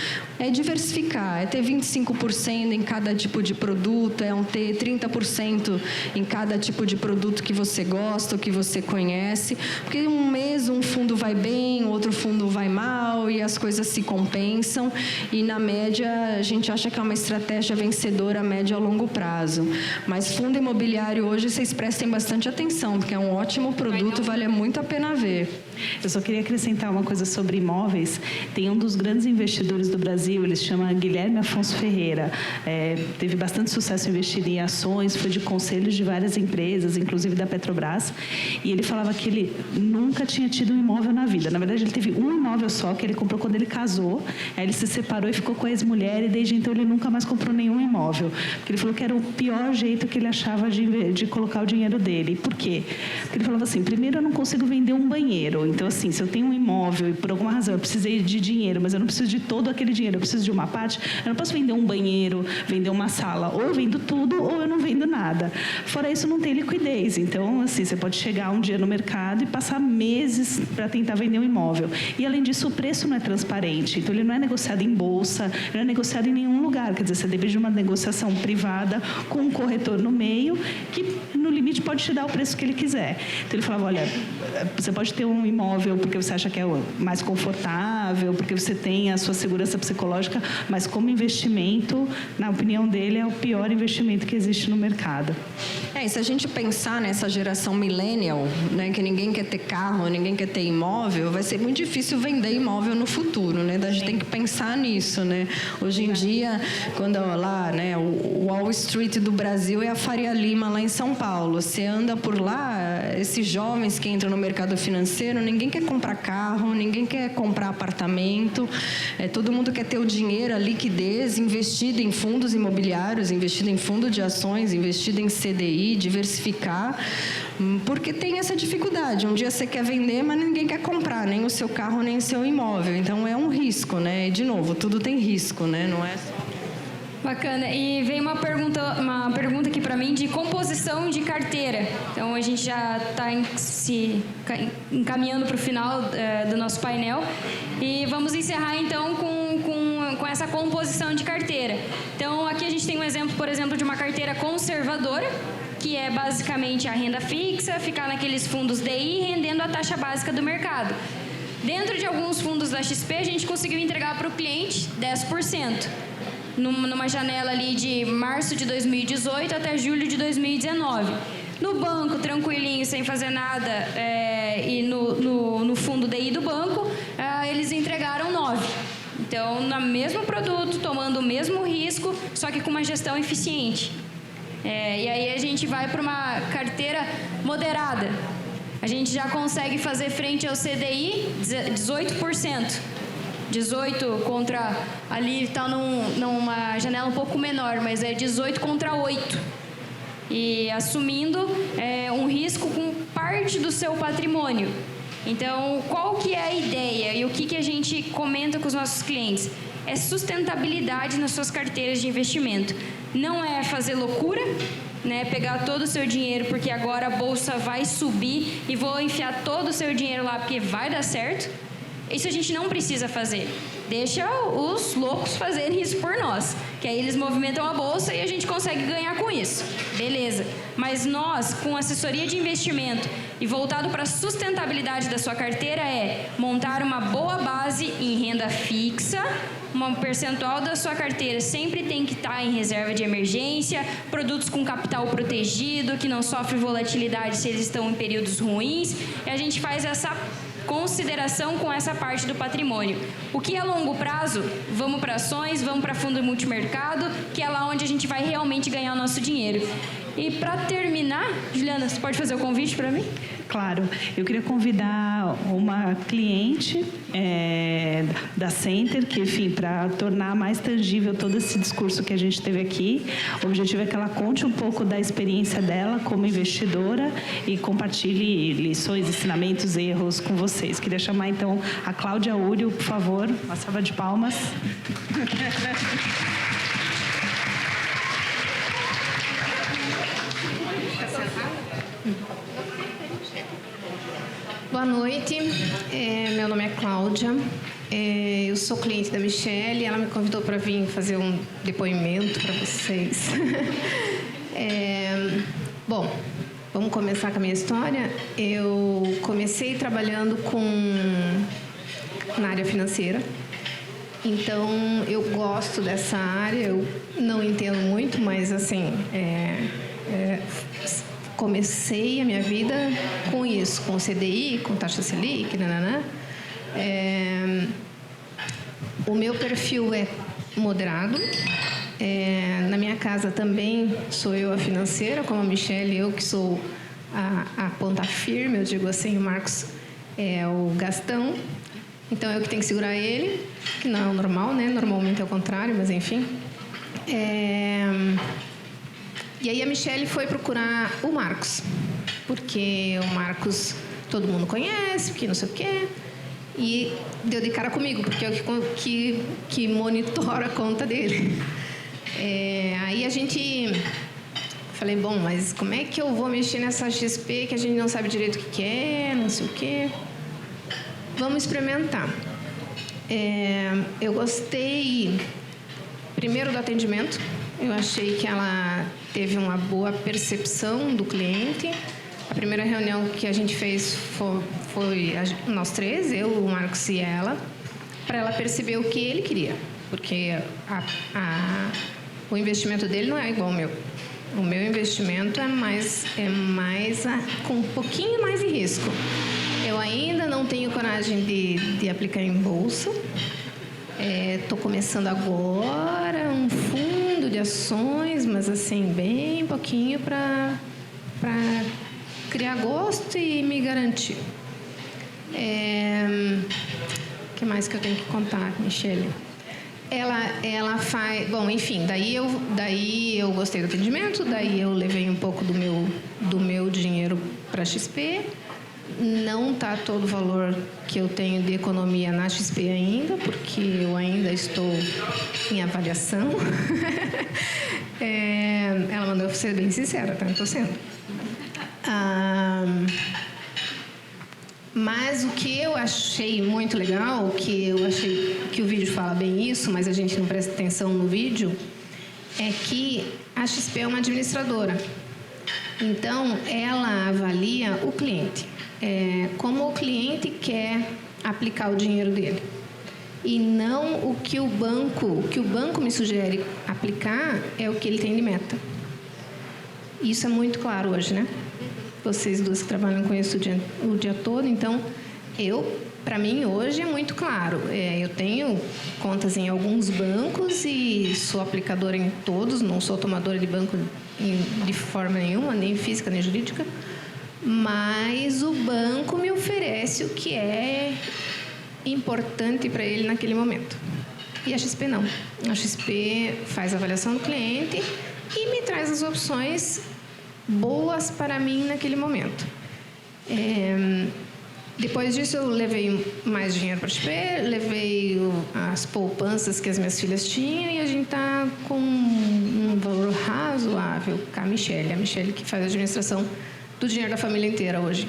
[SPEAKER 2] É diversificar, é ter 25% em cada tipo de produto, ter 30% em cada tipo de produto que você gosta, ou que você conhece, porque um mês um fundo vai bem, outro fundo vai mal, e as coisas se compensam, e na média a gente acha que é uma estratégia vencedora a médio a longo prazo. Mas fundo imobiliário hoje, vocês prestem bastante atenção, porque é um ótimo produto, vale muito a pena ver.
[SPEAKER 3] Eu só queria acrescentar uma coisa sobre imóveis. Tem um dos grandes investidores do Brasil, ele se chama Guilherme Afonso Ferreira. Teve bastante sucesso investido em ações, foi de conselhos de várias empresas, inclusive da Petrobras, e ele falava que ele nunca tinha tido um imóvel na vida. Na verdade, ele teve um imóvel só, que ele comprou quando ele casou, aí ele se separou e ficou com a ex-mulher, e desde então ele nunca mais comprou nenhum imóvel, porque ele falou que era o pior jeito que ele achava de colocar o dinheiro dele. Por quê? Porque ele falava assim, primeiro, eu não consigo vender um banheiro. Então, assim, se eu tenho um imóvel e por alguma razão eu precisei de dinheiro, mas eu não preciso de todo aquele dinheiro, eu preciso de uma parte, eu não posso vender um banheiro, vender uma sala. Ou eu vendo tudo ou eu não vendo nada. Fora isso, não tem liquidez. Então, assim, você pode chegar um dia no mercado e passar meses para tentar vender um imóvel. E, além disso, o preço não é transparente. Então, ele não é negociado em bolsa, ele não é negociado em nenhum lugar. Quer dizer, você depende de uma negociação privada com um corretor no meio que, no limite, pode te dar o preço que ele quiser. Então, ele falava, olha, você pode ter um imóvel porque você acha que é mais confortável, porque você tem a sua segurança psicológica, mas como investimento, na opinião dele, é o pior investimento que existe no mercado.
[SPEAKER 2] E se a gente pensar nessa geração millennial, né, que ninguém quer ter carro, ninguém quer ter imóvel, vai ser muito difícil vender imóvel no futuro, né? A gente tem que pensar nisso, né? Hoje em dia, quando lá, né, o Wall Street do Brasil é a Faria Lima lá em São Paulo. Você anda por lá, esses jovens que entram no mercado financeiro, ninguém quer comprar carro, ninguém quer comprar apartamento, todo mundo quer ter o dinheiro, a liquidez, investido em fundos imobiliários, investido em fundo de ações, investido em CDI, diversificar, porque tem essa dificuldade. Um dia você quer vender, mas ninguém quer comprar, nem o seu carro, nem o seu imóvel. Então, é um risco, né? E, de novo, tudo tem risco, né? Não é só...
[SPEAKER 1] Bacana. E veio uma pergunta aqui para mim de composição de carteira. Então, a gente já está se encaminhando para o final do nosso painel. E vamos encerrar, então, com essa composição de carteira. Então, aqui a gente tem um exemplo, por exemplo, de uma carteira conservadora, que é basicamente a renda fixa, ficar naqueles fundos DI, rendendo a taxa básica do mercado. Dentro de alguns fundos da XP, a gente conseguiu entregar para o cliente 10%. Numa janela ali de março de 2018 até julho de 2019. No banco, tranquilinho, sem fazer nada, e no fundo DI do banco, eles entregaram 9%. Então, no mesmo produto, tomando o mesmo risco, só que com uma gestão eficiente. E aí a gente vai para uma carteira moderada. A gente já consegue fazer frente ao CDI 18%. 18 contra... Ali está numa janela um pouco menor, mas é 18 contra 8. E assumindo um risco com parte do seu patrimônio. Então, qual que é a ideia e o que a gente comenta com os nossos clientes? É sustentabilidade nas suas carteiras de investimento. Não é fazer loucura, né? Pegar todo o seu dinheiro porque agora a bolsa vai subir e vou enfiar todo o seu dinheiro lá porque vai dar certo. Isso a gente não precisa fazer. Deixa os loucos fazerem isso por nós, que aí eles movimentam a bolsa e a gente consegue ganhar com isso. Beleza. Mas nós, com assessoria de investimento e voltado para a sustentabilidade da sua carteira, é montar uma boa base em renda fixa, um percentual da sua carteira sempre tem que estar em reserva de emergência, produtos com capital protegido, que não sofrem volatilidade se eles estão em períodos ruins, e a gente faz essa consideração com essa parte do patrimônio. O que é longo prazo? Vamos para ações, vamos para fundo multimercado, que é lá onde a gente vai realmente ganhar o nosso dinheiro. E para terminar, Juliana, você pode fazer o convite para mim?
[SPEAKER 3] Claro, eu queria convidar uma cliente da Center, que, enfim, para tornar mais tangível todo esse discurso que a gente teve aqui, o objetivo é que ela conte um pouco da experiência dela como investidora e compartilhe lições, ensinamentos, erros com vocês. Queria chamar, então, a Cláudia Úrio, por favor, uma salva de palmas.
[SPEAKER 4] Boa noite, meu nome é Cláudia, eu sou cliente da Michele, ela me convidou para vir fazer um depoimento para vocês. Bom, vamos começar com a minha história. Eu comecei trabalhando na área financeira, então eu gosto dessa área, eu não entendo muito, mas assim, comecei a minha vida com isso, com CDI, com taxa Selic, nananã. O meu perfil é moderado. Na minha casa também sou eu a financeira, como a Michele, eu que sou a ponta firme, eu digo assim, o Marcos é o Gastão. Então, eu que tenho que segurar ele, que não é o normal, né? Normalmente é o contrário, mas enfim. E aí a Michele foi procurar o Marcos, porque o Marcos todo mundo conhece, porque não sei o quê, e deu de cara comigo, porque é o que monitora a conta dele. Aí a gente... Falei, bom, mas como é que eu vou mexer nessa XP que a gente não sabe direito o que é, não sei o quê? Vamos experimentar. Eu gostei, primeiro, do atendimento. Eu achei que ela teve uma boa percepção do cliente. A primeira reunião que a gente fez foi nós três, eu, o Marcos e ela, para ela perceber o que ele queria. Porque o investimento dele não é igual ao meu. O meu investimento é mais com um pouquinho mais de risco. Eu ainda não tenho coragem de aplicar em bolsa. Estou começando agora um fundo de ações, mas assim, bem pouquinho para criar gosto e me garantir. O que mais que eu tenho que contar, Michele? Ela faz... Bom, enfim, daí eu gostei do atendimento, daí eu levei um pouco do meu dinheiro para a XP. Não está todo o valor que eu tenho de economia na XP ainda, porque eu ainda estou em avaliação. Ela mandou eu ser bem sincera, tá? Estou sendo. Mas o que eu achei muito legal, que eu achei que o vídeo fala bem isso, mas a gente não presta atenção no vídeo, é que a XP é uma administradora. Então, ela avalia o cliente. Como o cliente quer aplicar o dinheiro dele. E não o que o banco me sugere aplicar é o que ele tem de meta. Isso é muito claro hoje, né? Vocês duas que trabalham com isso o dia todo, então, para mim, hoje é muito claro. Eu tenho contas em alguns bancos e sou aplicadora em todos, não sou tomadora de banco de forma nenhuma, nem física, nem jurídica, mas o banco me oferece o que é importante para ele naquele momento. E a XP não. A XP faz a avaliação do cliente e me traz as opções boas para mim naquele momento. Depois disso, eu levei mais dinheiro para a XP, levei as poupanças que as minhas filhas tinham e a gente está com um valor razoável com a Michele. A Michele que faz a administração do dinheiro da família inteira hoje.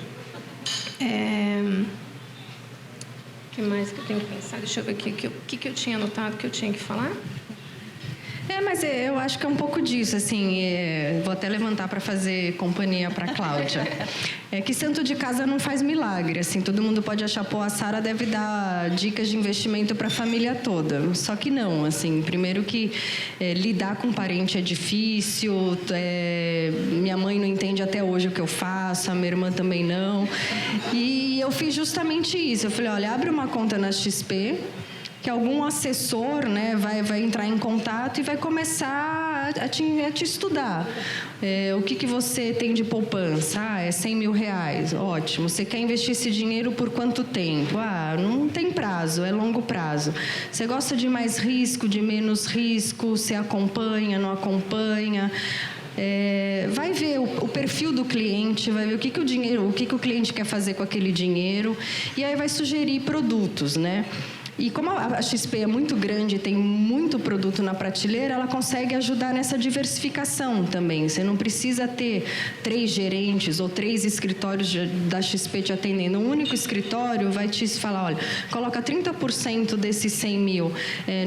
[SPEAKER 4] O que mais que eu tenho que pensar? Deixa eu ver aqui o que eu tinha anotado que eu tinha que falar.
[SPEAKER 2] Mas eu acho que é um pouco disso, assim, vou até levantar para fazer companhia para a Cláudia. É que santo de casa não faz milagre, assim, todo mundo pode achar, pô, a Sara deve dar dicas de investimento para a família toda. Só que não, assim, primeiro que lidar com parente é difícil, minha mãe não entende até hoje o que eu faço, a minha irmã também não. E eu fiz justamente isso, eu falei, olha, abre uma conta na XP, que algum assessor, né, vai entrar em contato e vai começar a te estudar. O que você tem de poupança? É 100 mil reais. Ótimo. Você quer investir esse dinheiro por quanto tempo? Não tem prazo, é longo prazo. Você gosta de mais risco, de menos risco? Você acompanha, não acompanha? Vai ver o perfil do cliente, vai ver o que o cliente quer fazer com aquele dinheiro e aí vai sugerir produtos, né? E como a XP é muito grande, tem muito produto na prateleira, ela consegue ajudar nessa diversificação também. Você não precisa ter 3 gerentes ou 3 escritórios da XP te atendendo. Um único escritório vai te falar, olha, coloca 30% desses 100 mil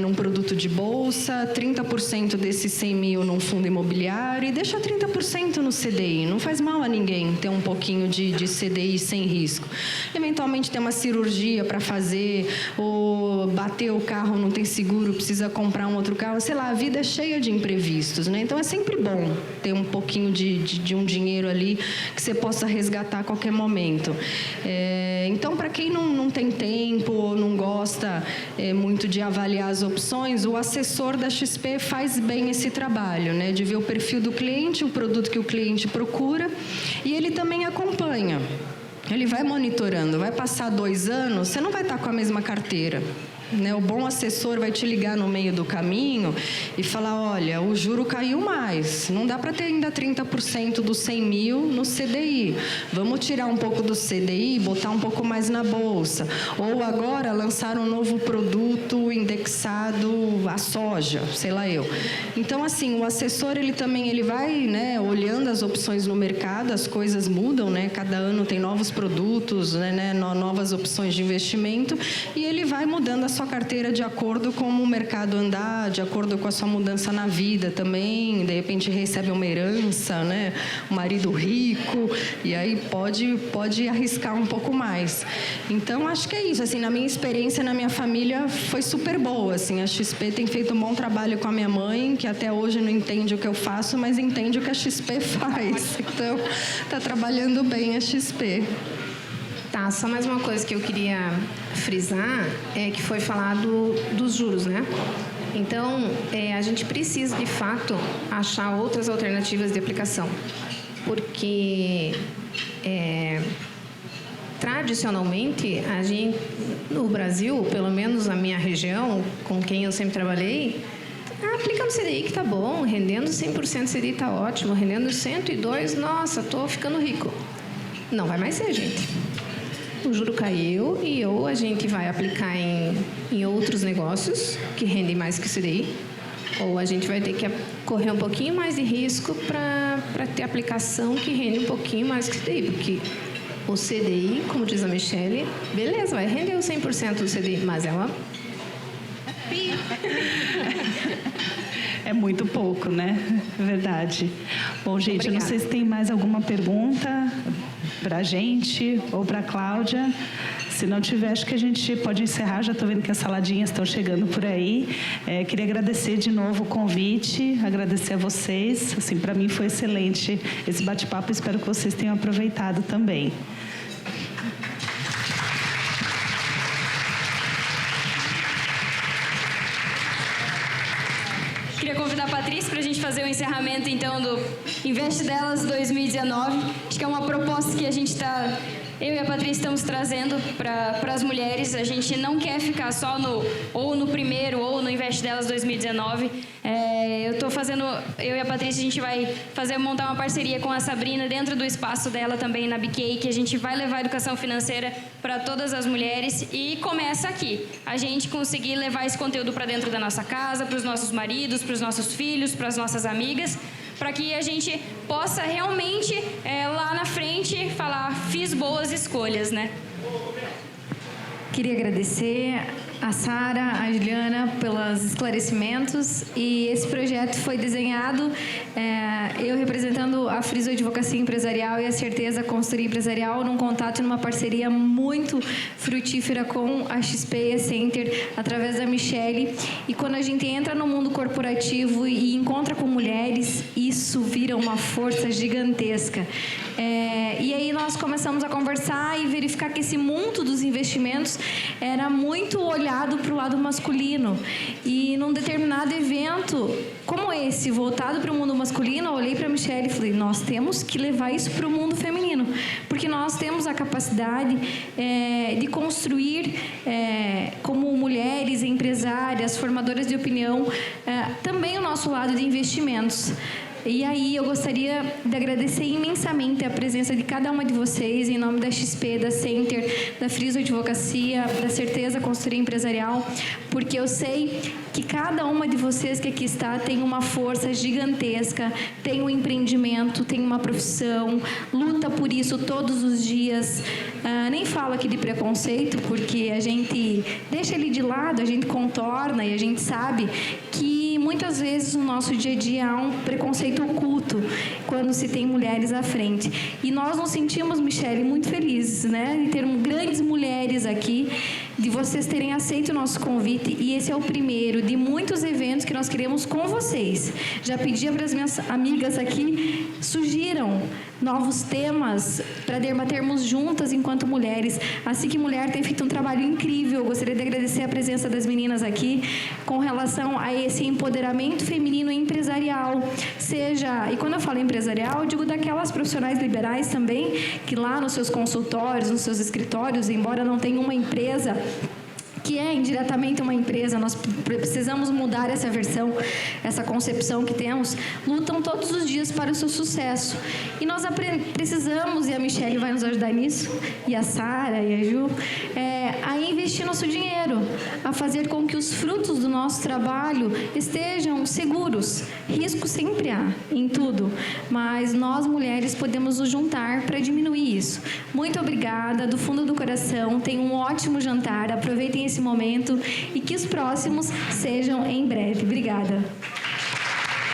[SPEAKER 2] num produto de bolsa, 30% desses 100 mil num fundo imobiliário e deixa 30% no CDI. Não faz mal a ninguém ter um pouquinho de CDI sem risco. Eventualmente tem uma cirurgia para fazer ou bateu o carro, não tem seguro, precisa comprar um outro carro, sei lá, a vida é cheia de imprevistos, né? Então é sempre bom ter um pouquinho de um dinheiro ali que você possa resgatar a qualquer momento. Então, para quem não tem tempo ou não gosta muito de avaliar as opções, o assessor da XP faz bem esse trabalho, né? De ver o perfil do cliente, o produto que o cliente procura e ele também acompanha. Ele vai monitorando, vai passar 2 anos, você não vai estar com a mesma carteira. O bom assessor vai te ligar no meio do caminho e falar, olha, o juro caiu mais, não dá para ter ainda 30% dos 100 mil no CDI. Vamos tirar um pouco do CDI e botar um pouco mais na bolsa. Ou agora lançar um novo produto indexado à soja, sei lá eu. Então, assim, o assessor, ele vai, né, olhando as opções no mercado, as coisas mudam, né? Cada ano tem novos produtos, né, novas opções de investimento e ele vai mudando a sua carteira de acordo com o mercado andar, de acordo com a sua mudança na vida também. De repente recebe uma herança, né? Um marido rico, e aí pode arriscar um pouco mais. Então, acho que é isso. Assim, na minha experiência, na minha família, foi super boa. Assim, a XP tem feito um bom trabalho com a minha mãe, que até hoje não entende o que eu faço, mas entende o que a XP faz. Então, está trabalhando bem a XP.
[SPEAKER 4] Tá, só mais uma coisa que eu queria frisar é que foi falado dos juros, né? Então, a gente precisa, de fato, achar outras alternativas de aplicação, porque tradicionalmente, no Brasil, pelo menos na minha região, com quem eu sempre trabalhei, aplica no CDI que tá bom, rendendo 100% CDI tá ótimo, rendendo 102, nossa, tô ficando rico. Não vai mais ser, gente. O juro caiu e ou a gente vai aplicar em outros negócios que rendem mais que o CDI, ou a gente vai ter que correr um pouquinho mais de risco para ter aplicação que rende um pouquinho mais que o CDI, porque o CDI, como diz a Michele, beleza, vai render o 100% do CDI, mas é uma...
[SPEAKER 3] É muito pouco, né? Verdade. Bom, gente,
[SPEAKER 4] Obrigada.
[SPEAKER 3] Eu não sei se tem mais alguma pergunta para a gente ou para a Cláudia. Se não tiver, acho que a gente pode encerrar. Já estou vendo que as saladinhas estão chegando por aí. Queria agradecer de novo o convite, agradecer a vocês. Assim, para mim foi excelente esse bate-papo. Espero que vocês tenham aproveitado também.
[SPEAKER 1] Queria convidar a Patrícia para a gente fazer o encerramento, então, do Investe Delas 2019. Acho que é uma proposta que a gente está eu e a Patrícia estamos trazendo para as mulheres. A gente não quer ficar só no primeiro ou no Investe Delas 2019. Eu e a Patrícia, a gente vai montar uma parceria com a Sabrina dentro do espaço dela também na BK, que a gente vai levar a educação financeira para todas as mulheres e começa aqui. A gente conseguir levar esse conteúdo para dentro da nossa casa, para os nossos maridos, para os nossos filhos, para as nossas amigas, para que a gente possa realmente, lá na frente, falar, fiz boas escolhas, né?
[SPEAKER 5] Queria agradecer a Sara, a Juliana pelos esclarecimentos, e esse projeto foi desenhado eu representando a Friso Advocacia Empresarial e a Certeza Consultoria Empresarial num contato e numa parceria muito frutífera com a XP e a Center através da Michele, e quando a gente entra no mundo corporativo e encontra com mulheres, isso vira uma força gigantesca. E aí nós começamos a conversar e verificar que esse mundo dos investimentos era muito olhado para o lado masculino. E num determinado evento como esse, voltado para o mundo masculino, eu olhei para a Michele e falei, nós temos que levar isso para o mundo feminino, porque nós temos a capacidade de construir, como mulheres, empresárias, formadoras de opinião, também o nosso lado de investimentos. E aí eu gostaria de agradecer imensamente a presença de cada uma de vocês, em nome da XP, da Center, da Friso Advocacia, da Certeza Consultoria Empresarial, porque eu sei que cada uma de vocês que aqui está tem uma força gigantesca, tem um empreendimento, tem uma profissão, luta por isso todos os dias. Nem falo aqui de preconceito, porque a gente deixa ele de lado, a gente contorna e a gente sabe que muitas vezes no nosso dia a dia há um preconceito oculto quando se tem mulheres à frente. E nós nos sentimos, Michele, muito felizes, né, de termos grandes mulheres aqui, de vocês terem aceito o nosso convite, e esse é o primeiro de muitos eventos que nós queremos com vocês. Já pedi para as minhas amigas aqui, sugiram novos temas para debatermos juntas enquanto mulheres. Assim que Mulher tem feito um trabalho incrível. Eu gostaria de agradecer a presença das meninas aqui com relação a esse empoderamento feminino empresarial. E quando eu falo empresarial, eu digo daquelas profissionais liberais também, que lá nos seus consultórios, nos seus escritórios, embora não tenham uma empresa, que é indiretamente uma empresa, nós precisamos mudar essa versão, essa concepção que temos, lutam todos os dias para o seu sucesso. E nós precisamos, e a Michele vai nos ajudar nisso, e a Sara e a Ju, a investir nosso dinheiro, a fazer com que os frutos do nosso trabalho estejam seguros. Risco sempre há, em tudo, mas nós, mulheres, podemos nos juntar para diminuir isso. Muito obrigada, do fundo do coração, tenham um ótimo jantar, aproveitem esse momento e que os próximos sejam em breve. Obrigada.